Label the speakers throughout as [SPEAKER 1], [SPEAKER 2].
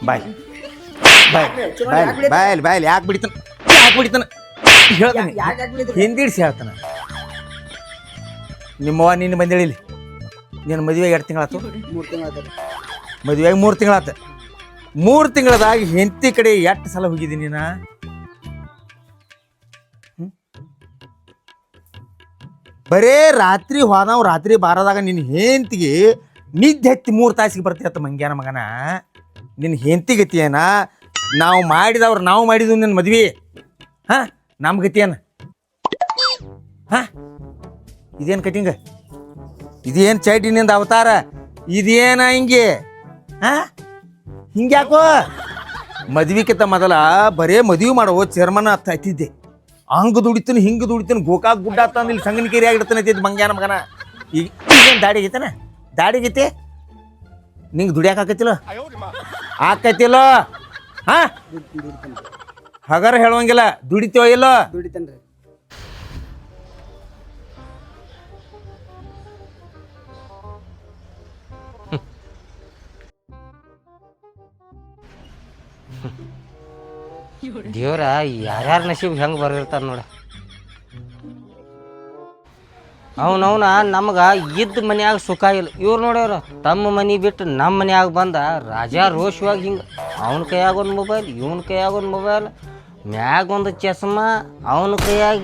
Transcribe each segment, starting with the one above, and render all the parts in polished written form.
[SPEAKER 1] ಬಾಯ್ ಬಾಯ್ ಬಾಯ್ ಯಾಕೆ ಬಿಡಿತಾನ ಹೇಳ್ತಾನೆ ಹಿಂದಿಡ್ಸಿ ಹೇಳ್ತಾನೆ. ನಿಮ್ಮವ್ವ ನಿನ್ನ ಬಂದೇಳಿ ನಿನ್ನ ಮದುವೆಗೆ 2 ತಿಂಗಳಾತು.
[SPEAKER 2] 3 ತಿಂಗಳಾತ.
[SPEAKER 1] ಮದುವೆಗೆ 3 ತಿಂಗಳಾತ. 3 ತಿಂಗಳದಾಗ ಹೆಂಡತಿ ಕಡೆ ಎಷ್ಟು ಸಲ ಹೋಗಿದ್ದೀನಿ ನೀನು? ಬರೇ ರಾತ್ರಿ ಹೋದವ್ ರಾತ್ರಿ ಬಾರದಾಗ ನಿನ್ನ ಹೆಂಡತಿಗೆ ನಿದ್ದೆ ಹತ್ತಿ 3 ತಾಸಿಗೆ ಬರ್ತೀಯತ್ತ ಮಂಗ್ಯಾನ ಮಗನ. ನಿನ್ನ ಹೆಂಡತಿ ಗತಿಯೇನ? ನಾವು ಮಾಡಿದವ್ರು ನಾವು ಮಾಡಿದ್ವು ನಿನ್ನ ಮದ್ವೆ. ಹಾಂ ನಮ್ಮ ಗತಿಯೇನ? ಹಾಂ ಇದೇನು ಕಟಿಂಗ? ಇದೇನು ಚೈಟಿನಿಂದ ಅವತಾರ? ಇದೇನ ಹಿಂಗೆ? ಹಾಂ ಹಿಂಗ್ಯಾಕೋ? ಮದ್ವಿಕಿಂತ ಮೊದಲ ಬರೇ ಮದುವೆ ಮಾಡೋ ಚೇರ್ಮನ್ ಹತ್ತಿದ್ದೆ. ಹಂಗೆ ದುಡಿತಾನೆ ಹಿಂಗೆ ದುಡಿತಾನೆ ಗೋಕಾಕ್ ಗುಡ್ಡ ತಂದು ಇಲ್ಲಿ ಸಂಗನಕೇರಿ ಆಗಿರ್ತಾನೆ ಐತಿ ಮಂಗ್ಯಾನ ಮಗನ. ಈಗ ಈಗೇನು ದಾಡಿ ಗೀತಾನ? ದಾಡಿ ಗೀತೆ ನಿಂಗೆ ದುಡಿಯಾಕ ಆಕೈತಿಲ್ಲ? ಆಕೈತಿಲ್ಲೋ? ಹಾಂ ಹಗರ ಹೇಳುವಂಗಿಲ್ಲ. ದುಡಿತೀವೋ ಇಲ್ಲೋ?
[SPEAKER 2] ದುಡಿತೇನ್ರಿ.
[SPEAKER 3] ದೇವ್ರ ಯಾರ್ಯಾರ ನಸೀಬ್ ಹೆಂಗೆ ಬರಿರ್ತಾರ ನೋಡ. ಅವನವನ ನಮ್ಗೆ ಇದ್ದ ಮನ್ಯಾಗ ಸುಖ ಇಲ್ಲ. ಇವ್ರು ನೋಡ್ಯವ್ರ ತಮ್ಮ ಮನೆ ಬಿಟ್ಟು ನಮ್ಮ ಮನ್ಯಾಗ ಬಂದ ರಾಜಾ ರೋಷವಾಗಿ ಹಿಂಗೆ ಅವನ ಕೈಯಾಗ ಒಂದು ಮೊಬೈಲ್, ಇವನ ಕೈಯಾಗ ಒಂದು ಮೊಬೈಲ್, ಮ್ಯಾಗ ಒಂದು ಚಸ್ಮ, ಅವನ ಕೈಯಾಗ.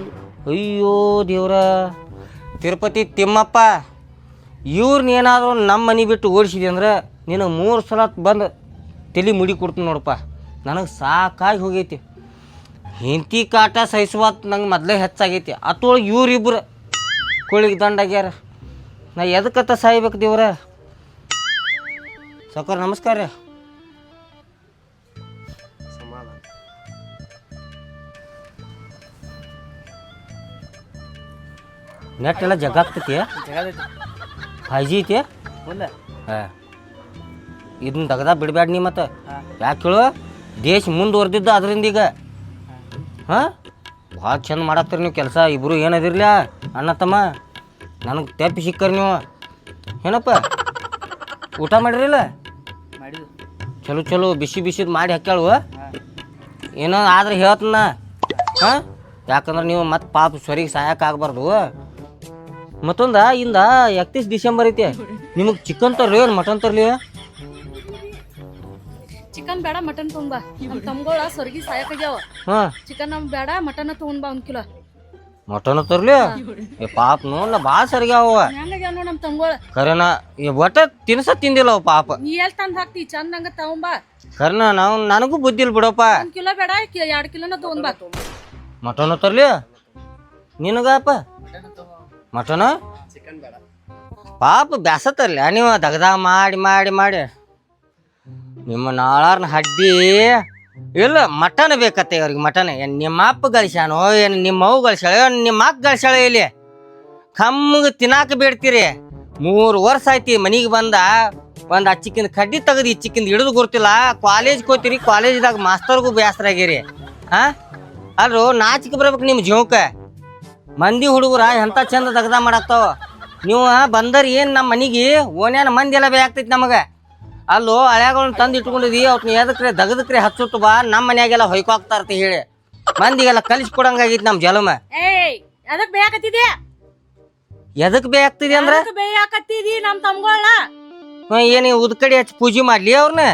[SPEAKER 3] ಅಯ್ಯೋ ದೇವ್ರ, ತಿರುಪತಿ ತಿಮ್ಮಪ್ಪ, ಇವ್ರನ್ನೇನಾದ್ರು ನಮ್ಮ ಮನೆ ಬಿಟ್ಟು ಓಡಿಸಿದೆ ಅಂದ್ರೆ ನೀನು 3 ಸಲ ಬಂದು ತಲೆ ಮುಡಿ ಕೊಡ್ತೀನಿ ನೋಡಪ್ಪ. ನನಗೆ ಸಾಕಾಗಿ ಹೋಗೈತಿ. ಹೆಂಡತಿ ಕಾಟ ಸಹಿಸುವತ್ತು ನಂಗೆ ಮೊದಲೇ ಹೆಚ್ಚಾಗೈತಿ. ಅತ್ತೊಳಗೆ ಇವ್ರಿಬ್ರು ಕೋಳಿಗೆ ದಂಡಾಗ್ಯಾರ. ನಾ ಎದಕ್ಕತ್ತ ಸಾಯ್ಬೇಕು ದೇವ್ರ? ಸಾವ್ಕಾರ ನಮಸ್ಕಾರ ರೀ. ನೆಟ್ ಎಲ್ಲ ಜಗ್ಗಾಗ್ತೈತಿ? 5G ಐತಿ? ಹಾಂ ಇದನ್ನ ತೆಗ್ದ ಬಿಡಬೇಡ ನೀ. ಮತ್ತು ಯಾಕೆ ಹೇಳು? ದೇಶ ಮುಂದುವರೆದಿದ್ದ ಅದರಿಂದ ಈಗ. ಹಾಂ ಭಾಳ ಚಂದ ಮಾಡತ್ತೀರಿ ನೀವು ಕೆಲಸ ಇಬ್ಬರು. ಏನದಿರ್ಲ ಅಣ್ಣ ತಮ್ಮ, ನನಗೆ ತೆಪ್ಪಿ ಸಿಕ್ಕರಿ ನೀವು. ಏನಪ್ಪ ಊಟ ಮಾಡಿರಿಲ್ಲ? ಚಲೋ ಚಲೋ ಬಿಸಿ ಬಿಸಿದು ಮಾಡಿ ಹಾಕ್ಯಾಳು. ಏನೋ ಆದ್ರೆ ಹೇಳ್ತನ. ಹಾಂ ಯಾಕಂದ್ರೆ ನೀವು ಮತ್ತೆ ಪಾಪ ಸ್ವರಿಗೆ ಸಾಯಕ್ಕೆ ಮತ್ತೊಂದು ಇಂದ 31 ಡಿಸೆಂಬರ್ ಐತಿ. ನಿಮಗೆ ಚಿಕನ್ ತರ್ಲಿ ಏನು ಮಟನ್ ತರ್ಲಿ?
[SPEAKER 4] ಚಿಕನ್ ಬೇಡ ಮಟನ್ ತಗೊಂಬಾ. ನಮ್ಮ ತಮ್ಗಳ ಸ್ವರ್ಗಿ ಸಾಯಕಾಗ್ಯಾವ.
[SPEAKER 3] ಹಾಂ
[SPEAKER 4] ಚಿಕನ್ ನಮ್ ಬೇಡ ಮಟನ್ ತಗೊಂಬಾ 1 ಕಿಲೋ.
[SPEAKER 3] ಮಟನ್ ತರ್ಲಿ? ಏ ಪಾಪ ನೋಡ್ಲ ಭಾಳ ಸರಿಗ್ಯಾವ.
[SPEAKER 4] ಹೆಂಗಾಗ್ಯಾವ ನೋಡ್ ನಮ್ಮ ತಮ್ಗಳ.
[SPEAKER 3] ಖರೇನ ಒಟ್ಟ ತಿನ್ನಿಲ್ಲ ಅವ ಪಾಪ.
[SPEAKER 4] ನೀ ಎಲ್ಲಿ ತಂದು ಹಾಕ್ತಿ ಚಂದಂಗ ತಗೊಂಬಾ.
[SPEAKER 3] ಖರೇನ ನಾವು ನನಗೂ ಬುದ್ಧಿ ಇಲ್ಲ ಬಿಡಪ್ಪ.
[SPEAKER 4] 1 ಕಿಲೋ ಬೇಡ 2 ಕಿಲೋನ ತಗೊಂಬಾ.
[SPEAKER 3] ಮಟನ್ ತರ್ಲಿ ನಿನಗಪ್ಪ? ಮಟನ್ ಪಾಪ ಬ್ಯಾಸ ತರ್ಲಿ ನೀವು ದಗದ ಮಾಡಿ ಮಾಡಿ ಮಾಡಿ. ನಿಮ್ಮ ನಾಳಾರ್ನ ಹಡ್ಡಿ ಇಲ್ಲ. ಮಟನ್ ಬೇಕತ್ತೆ ಅವ್ರಿಗೆ ಮಟನ್. ಏನು ನಿಮ್ಮ ಅಪ್ಪ ಗಳಿಸ್ಯಾನೋ ಏನು ನಿಮ್ಮ ಅವು ಗಳಿಸ್ಯಾಳ ಏನು ನಿಮ್ಮ ಅಕ್ಕ ಗಳಿಸ್ಯಾಳ? ಇಲ್ಲಿ ಕಮ್ಮಗೆ ತಿನ್ನಾಕ ಬೇಡ್ತೀರಿ. 3 ವರ್ಷ ಆಯ್ತಿ ಮನೆಗೆ ಬಂದ ಒಂದು ಅಚ್ಚಿಕ್ಕಿಂದ ಕಡ್ಡಿ ತೆಗೆದು ಇಚ್ಚಿಕ್ಕಿಂದ ಹಿಡಿದು ಗೊತ್ತಿಲ್ಲ. ಕಾಲೇಜ್ಗೆ ಹೋಗ್ತೀರಿ, ಕಾಲೇಜ್ದಾಗ ಮಾಸ್ತರ್ಗೂ ಬೇಸರ ಆಗ್ಯಾರಿ. ಹಾಂ ಅಲ್ರು ನಾಚಿಕೆ ಬರ್ಬೇಕು ನಿಮ್ಮ ಜೀವಕ್ಕೆ. ಮಂದಿ ಹುಡುಗರ ಎಂಥ ಚಂದ ದಗದ ಮಾಡಾಕ್ತಾವ. ನೀವು ಬಂದರಿ ಏನು ನಮ್ಮ ಮನೆಗೆ ಓನ್ಯಾನ ಮಂದಿ ಎಲ್ಲ ಬೇಕಾಗ್ತೈತಿ ನಮಗೆ. ಅಲ್ಲೋ ಹಳ್ಯಾಗಳನ್ನ ತಂದು ಇಟ್ಕೊಂಡಿದ್ದಿ ಅವ್ನ ಎದಕ್ರೆ ದಗದಕ್ರೆ ಹಚ್ಚುಟ್ಟು ಬಾ. ನಮ್ಮ ಮನ್ಯಾಗೆಲ್ಲ ಹೊಯ್ಕೋಗ್ತಾ ಇರ್ತಿ ಹೇಳಿ ಮಂದಿಗೆಲ್ಲ ಕಲಿಸ್ಕೊಡಂಗಾಗೈತಿ ನಮ್ಮ ಜಲಮ.
[SPEAKER 4] ಏಯ್ ಅದಕ್ಕೆ ಬೇಕತ್ತಿದೆ?
[SPEAKER 3] ಎದಕ್ ಬೇಕಾಗ್ತಿದೆ ಅಂದ್ರೆ
[SPEAKER 4] ಬೇಕತ್ತಿದಿ ನಮ್ಮ ತಮ್ಗಳ.
[SPEAKER 3] ಏನು ಉದ್ಕಡಿ ಹಚ್ಚಿ ಪೂಜೆ ಮಾಡ್ಲಿ ಅವ್ರನ್ನ?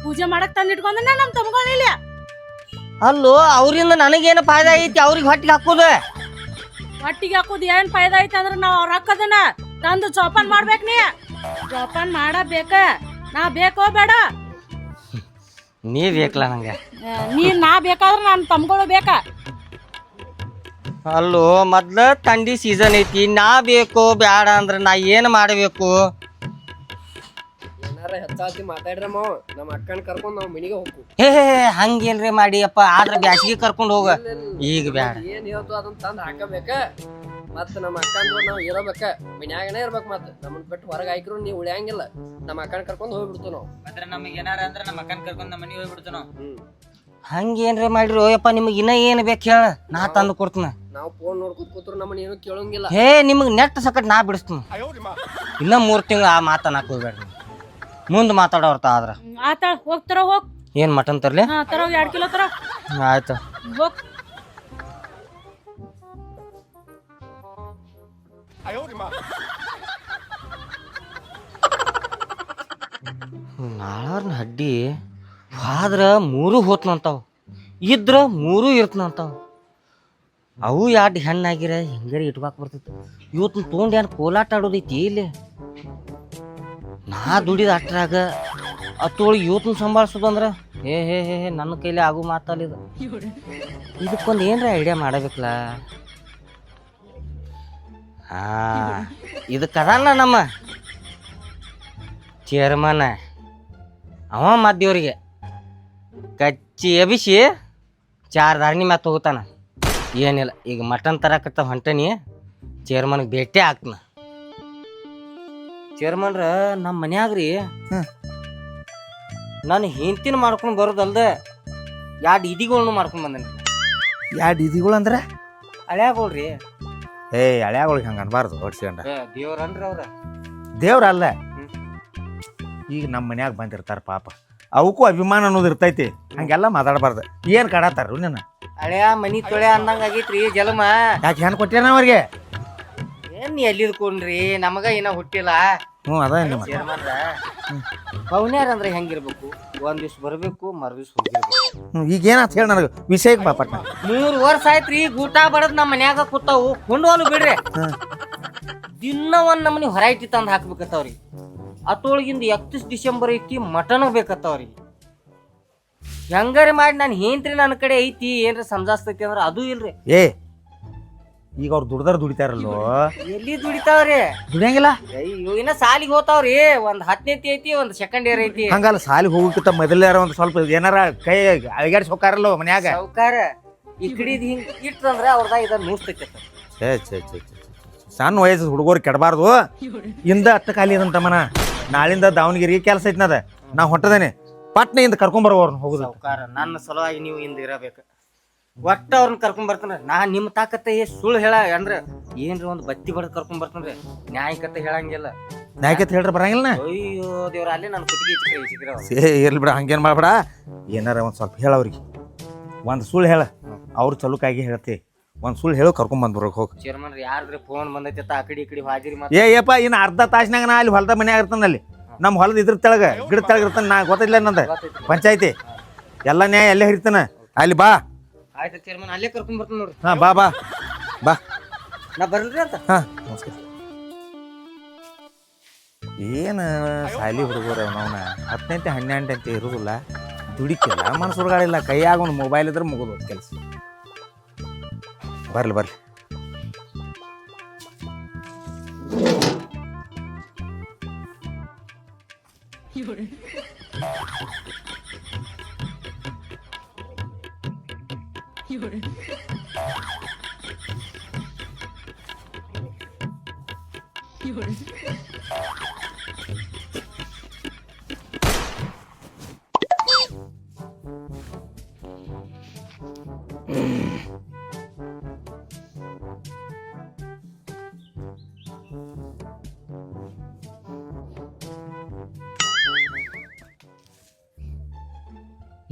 [SPEAKER 4] ಪೂಜೆ ಮಾಡಕ್ ತಂದು ಇಟ್ಕೊಂಡ ನಮ್ಮ ತಮ್ಗಳ ಇಲ್ಲ.
[SPEAKER 3] ಅಲ್ಲೋ ಅವರಿಂದ ನನಗೇನು ಫಾಯ್ದಾ ಐತಿ? ಅವ್ರಿಗೆ ಹೊಟ್ಟಿಗೆ ಹಾಕೋದು.
[SPEAKER 4] ಹೊಟ್ಟಿಗೆ ಹಾಕೋದು ಏನ್ ಫಾಯ್ದಾ ಐತಿ ಅಂದ್ರೆ ನಾವು ಅವ್ರ ಹಾಕದನ್ನ ತಂದು ಜೋಪಾನ್ ಮಾಡ್ಬೇಕು. ನೀ ಜೋಪಾನ್ ಮಾಡಬೇಕ. ನಾ ಬೇಕೋ ಬೇಡ?
[SPEAKER 3] ನೀ ಬೇಕಲ್ಲ ನಂಗೆ.
[SPEAKER 4] ನಾ ಬೇಕಾದ್ರೆ ನನ್ನ ತಮ್ಗಳು ಬೇಕಾ?
[SPEAKER 3] ಅಲ್ಲೋ ಮೊದ್ಲ ಥಂಡಿ ಸೀಸನ್ ಐತಿ. ನಾ ಬೇಕು ಬ್ಯಾಡ ಅಂದ್ರೆ ನಾ ಏನು ಮಾಡಬೇಕು?
[SPEAKER 2] ಏನಾರ ಹೆಚ್ಚಾತಿ ಮಾತಾಡ್ರಮ್ಮ. ನಮ್ಮ ಅಕ್ಕನ ಕರ್ಕೊಂಡು ನಾವು ಮನೆಗೆ ಹೋಗ್ಕು.
[SPEAKER 3] ಹಂಗೇನ್ರಿ ಮಾಡಿ ಅಪ್ಪ. ಆದ್ರೆ ಬ್ಯಾಸಿಗೆ ಕರ್ಕೊಂಡು ಹೋಗ. ಈಗ ಬ್ಯಾಡ.
[SPEAKER 2] ಏನ್ ಹೇಳ್ತು ಅದನ್ನ ತಂದು ಹಾಕಬೇಕ. ಮತ್ತ ನಮ್ಮ ಅಕ್ಕಂದು ನಾವು ಇರಬೇಕ, ಮನ್ಯಾಗನೇ ಇರ್ಬೇಕು. ಮತ್ತೆ ನಮ್ಮನ್ನ ಬಿಟ್ಟು ಹೊರಗೆ ಹಾಕಿರು ನೀವು ಉಳಿಯಂಗಿಲ್ಲ. ನಮ್ಮ ಅಕ್ಕನ ಕರ್ಕೊಂಡು ಹೋಗ್ಬಿಡ್ತು ನಾವು.
[SPEAKER 5] ಮತ್ತೆ ನಮಗೆ ಏನಾರ ಅಂದ್ರೆ ನಮ್ಮ ಅಕ್ಕನ ಕರ್ಕೊಂಡು ನಮ್ಮ ಮನೆಗೆ ಹೋಗ್ಬಿಡ್ತು ನಾವು.
[SPEAKER 3] ಹಂಗೇನ್ರಿ ಮಾಡಿರು ಯಪ್ಪ? ನಿಮಗೆ ಇನ್ನ ಏನು ಬೇಕು ಹೇಳ, ನಾ ತಂದು ಕೊಡ್ತೀನಿ.
[SPEAKER 2] ನಾವು ಫೋನ್ ನೋಡ್ಕೊತ ಕೂತ್ರು ನಮ್ಮನ್ನ ಏನು ಕೇಳಂಗಿಲ್ಲ.
[SPEAKER 3] ನಿಮಗೆ ನೆಟ್ ಸಕಟ್ ನಾ ಬಿಡಿಸ್ತೀನಿ. ಇನ್ನ 3 ತಿಂಗಳು ಆ ಮಾತನ್ನಕ್ಕೆ ಹೋಗ್ಬೇಡ್ರಿ. ಮುಂದೆ ಮಾತಾಡೋರ್ತ ಆದ್ರ
[SPEAKER 4] ಆತ ಹೋಗ್ತಾರ ಹೋಗ್.
[SPEAKER 3] ಏನು ಮಟನ್ ತರ್ಲಿ?
[SPEAKER 4] ಹಾ ತರೋ 2 ಕಿಲೋ ತರೋ.
[SPEAKER 3] ಆಯ್ತು.
[SPEAKER 4] ಹೋಗ್.
[SPEAKER 3] ನಾಳಾರ್ನ ಹಡ್ಡಿ ಹೋದ್ರ 3 ಹೋತ್ನಂತಾವ, ಇದ್ರ 3 ಇರ್ತನಂತಾವ. ಅವು 2 ಹೆಣ್ಣಾಗಿರ ಹೆಂಗಾರ ಇಟ್ಕೊಕ್ ಬರ್ತೈತಿ. ಇವತ್ತು ತೊಗೊಂಡು ಏನು ಕೋಲಾಟ ಆಡೋದೈತಿ ಇಲ್ಲಿ. ನಾ ದುಡಿದ ಅಟ್ರಾಗ ಅತ್ತೊಳಗೆ ಇವತ್ತು ಸಂಭಾಳಿಸೋದಂದ್ರ ಹೇ ಹೇ ಹೇ ಹೇ ನನ್ನ ಕೈಲಿ ಆಗು ಮಾತಲ್ಲಿದ. ಇದಕ್ಕೊಂದು ಏನರ ಐಡಿಯಾ ಮಾಡಬೇಕಲ್ಲ. ಹಾ, ಇದಕ್ಕದಲ್ಲ ನಮ್ಮ ಚೇರ್ಮನ್. ಅವ ಮದ್ದೇವ್ರಿಗೆ ಕಚ್ಚಿ ಎಬಿಸಿ 4 ಧಾರಣಿ ಮ್ಯಾತ್ ಹೋಗುತ್ತಾನ. ಏನಿಲ್ಲ, ಈಗ ಮಟನ್ ತರಕತ್ತ ಹೊಂಟನಿ, ಚೇರ್ಮನ್ಗೆ ಭೇಟಿ ಆಗ್ತನ. ಚೇರ್ಮನ್ರ ನಮ್ಮ ಮನ್ಯಾಗ್ರಿ ನಾನು ಹೆಂಡ್ತಿನ ಮಾಡ್ಕೊಂಡು ಬರೋದಲ್ದ 2 ಇದಿಗಳ್ನು ಮಾಡ್ಕೊಂಡು ಬಂದನಿ.
[SPEAKER 1] 2 ಇದಿಗಳು ಅಂದ್ರೆ
[SPEAKER 3] ಹಳ್ಯಾಗಳ್ರಿ.
[SPEAKER 1] ಹಳ್ಯಾಗಳಿಗೆ ಹಂಗೆ ಅನ್ಬಾರ್ದು ಹೊಡ್ಸ್ಕೊಂಡ.
[SPEAKER 3] ದೇವ್ರನ್ರಿ ಅವ್ರ.
[SPEAKER 1] ದೇವ್ರಲ್ಲ, ಈಗ ನಮ್ಮ ಮನ್ಯಾಗ ಬಂದಿರ್ತಾರ ಪಾಪ, ಅವಕ್ಕೂ ಅಭಿಮಾನ ಅನ್ನೋದು ಇರ್ತೈತಿ. ಹಂಗೆಲ್ಲ ಮಾತಾಡಬಾರ್ದು. ಏನು ಕಾಡತ್ತಾರ ನಿನ್ನ
[SPEAKER 3] ಹಳ್ಯಾ ಮನಿ ತೊಳೆ ಅಂದಂಗ ಆಗೈತ್ರಿ ಜಲಮ.
[SPEAKER 1] ಯಾಕೆ ಹೆಣ್ಣು ಕೊಟ್ಟೇನ ಅವ್ರಿಗೆ?
[SPEAKER 3] ಏನ್ ಎಲ್ಲಿದ್ಕೊಂಡ್ರಿ, ನಮಗ ಏನ ಹುಟ್ಟಿಲ್ಲ.
[SPEAKER 1] ಅದ ನಿಮ್ಮ
[SPEAKER 3] ಚೇರ್ಮನ್ರ ಪೌನ್ಯಾರ ಅಂದ್ರೆ ಹೆಂಗಿರ್ಬೇಕು? 1 ದಿವ್ಸ ಬರ್ಬೇಕು, ಮರುದಿವ್ಸ ಹೋಗಿರ್ಬೇಕು.
[SPEAKER 1] ಈಗ ಏನಾತ್ ಹೇಳಿ ನನಗೆ ವಿಷಯಕ್ಕೆ ಪಾಪಟ್ನ.
[SPEAKER 3] 3 ವರ್ಷ ಆಯ್ತ್ರಿ ಊಟ ಬಡದ್ ನಮ್ಮ ಮನ್ಯಾಗ ಕೂತಾವು, ಕೊಂಡೋಲು ಬಿಡ್ರಿ. ದಿನ ಒಂದ್ ನಮನಿ ಹೊರೈಟಿ ತಂದು ಹಾಕ್ಬೇಕತ್ತವ್ರಿ. ಅತ್ತೊಳಗಿಂದ 31 ಡಿಸೆಂಬರ್ ಐತಿ, ಮಟನ್ ಬೇಕತ್ತವ್ರಿ. ಹೆಂಗಾರಿ ಮಾಡಿ ನಾನು ಏನ್ರಿ ನನ್ನ ಕಡೆ ಐತಿ ಏನ್ರ ಸಮಜಾಸ್ತೈತಿ ಅಂದ್ರ ಅದು ಇಲ್ರಿ.
[SPEAKER 1] ಈಗ ಅವ್ರು ದುಡಿತಾರಲ್ಲೋ,
[SPEAKER 3] ಎಲ್ಲಿ ದುಡಿತಾವ್ರಿ?
[SPEAKER 1] ದುಡಿಯಂಗಿಲ್ಲ.
[SPEAKER 3] ಅಯ್ಯೋ, ಇನ್ನ ಸಾಲಿಗೆ ಹೋತಾವ್ರಿ. 1 10ನೇತಿ ಐತಿ, 1 ಸೆಕೆಂಡ್ ಇಯರ್ ಐತಿ.
[SPEAKER 1] ಹಂಗಲ್ಲ, ಸಾಲಿಗೆ ಹೋಗಕ್ಕಿಂತ ಮೊದಲಾರ ಒಂದು ಸ್ವಲ್ಪ ಏನಾರ ಕೈ ಅಳಿಗಾಡ್ಸಿ ಹೋಗಾರಲ್ಲೋ ಮನ್ಯಾಗ.
[SPEAKER 3] ಸೌಕಾರ ಈ ಕಡಿದ್ ಹಿಂಗ್ ಇಟ್ಟಂದ್ರ ಅವ್ರದ ಇದನ್ನ ನೂಸ್ತೈತಿ.
[SPEAKER 1] ಸಣ್ಣ ವಯಸ್ಸು ಹುಡುಗರು ಕೆಡಬಾರ್ದು. ಇಂದ 10 ಖಾಲಿ ಅದಂತಮ್ಮನ, ನಾಳಿಂದ ದಾವಣಗೆರೆಗೆ ಕೆಲಸ ಐತ್ನದ, ನಾ ಹೊಂಟದೇನೆ. ಪಟ್ನೆಯಿಂದ ಕರ್ಕೊಂಬರೋರ್ನ ಹೋಗುದು.
[SPEAKER 3] ಸೌಕಾರ ನನ್ನ ಸಲುವಾಗಿ ನೀವು ಹಿಂದ ಇರಬೇಕು. ಒಟ್ಟ ಅವ್ರನ್ನ ಕರ್ಕೊಂಡ್ ಬರ್ತಾನ. ನಾ ನಿಮ್ಮ ತಾಕತ್ತ ಸುಳ್ಳು ಹೇಳ ಅಂದ್ರ ಏನ್ರಿ ಒಂದು ಬತ್ತಿ ಬಡ್ದು ಕರ್ಕೊಂಡ್ ಬರ್ತಾನ್ರಿ. ನ್ಯಾಯಕತೆ ಹೇಳಂಗಿಲ್ಲ.
[SPEAKER 1] ನ್ಯಾಯಕತೆ ಹೇಳ್ರಿ ಬರಂಗಿಲ್ಲ.
[SPEAKER 3] ಅಯ್ಯೋ ದೇವ್ರ, ಅಲ್ಲಿ ನನ್ನ ಕುತ್ತಿಗೆ
[SPEAKER 1] ಇರ್ಲಿ ಬಿಡ, ಹಂಗೇನ್ ಮಾಡ್ಬೇಡ. ಏನಾರ ಒಂದ್ ಸ್ವಲ್ಪ ಹೇಳ ಅವ್ರಿಗೆ, ಒಂದ್ ಸುಳ್ಳು ಹೇಳ. ಅವ್ರು ಚಲುಕಾಗಿ ಹೇಳ್ತಿ, ಒಂದ್ ಸುಳ್ಳು ಹೇಳು, ಕರ್ಕೊಂಡ್ ಬಂದ್ಬರೋಕ್ ಹೋಗಿ.
[SPEAKER 3] ಚೇರ್ಮನ್ ಯಾರ್ದ್ರಿ ಫೋನ್ ಬಂದೈತಿ ಆ ಕಡೆ ಈ ಕಡೆ ಹಾಜಿರಿ
[SPEAKER 1] ಏಪ್ಪ, ಇನ್ನು ಅರ್ಧ ತಾಸ್ನಾಗ ನಾ ಅಲ್ಲಿ ಹೊಲದ ಮನ್ಯಾಗ ಇರ್ತಾನಲ್ಲಿ. ನಮ್ಮ ಹೊಲದ ಇದ್ರ ತೆಳಗ ಗಿಡ ತೆಳಗ ಇರ್ತಾನ. ನಾ ಗೊತ್ತಿಲ್ಲ ನಂದ ಪಂಚಾಯ್ತಿ ಎಲ್ಲ ನ್ಯಾಯ ಅಲ್ಲೇ ಹಿರಿತಾನ. ಅಲ್ಲಿ ಬಾ.
[SPEAKER 3] ಆಯ್ತು ಚೇರ್ಮನ್, ಅಲ್ಲೇ ಕರ್ಕೊಂಡ್ ಬರ್ತಾನ ನೋಡ್ರಿ.
[SPEAKER 1] ಹಾ, ಬಾ ಬಾ ಬಾ.
[SPEAKER 3] ನಾ ಬರ್ಲ್ರಿ ಅಂತ.
[SPEAKER 1] ಹಾ, ನಮಸ್ಕಾರ. ಏನು ಸಾಲಿ ಹುಡುಗರು ಅವನವನ 10ನೇ 12ನೇ ಅಂತ ಇರುದಿಲ್ಲ, ದುಡಿಕಿಲ್ಲ, ಮನಸ್ಸುಗಳಿಲ್ಲ, ಕೈಯಾಗ ಒಂದು ಮೊಬೈಲ್ ಇದ್ರೆ ಮುಗಿದು ಕೆಲಸ. ಬರ್ಲಿ ಬರ್ಲಿ.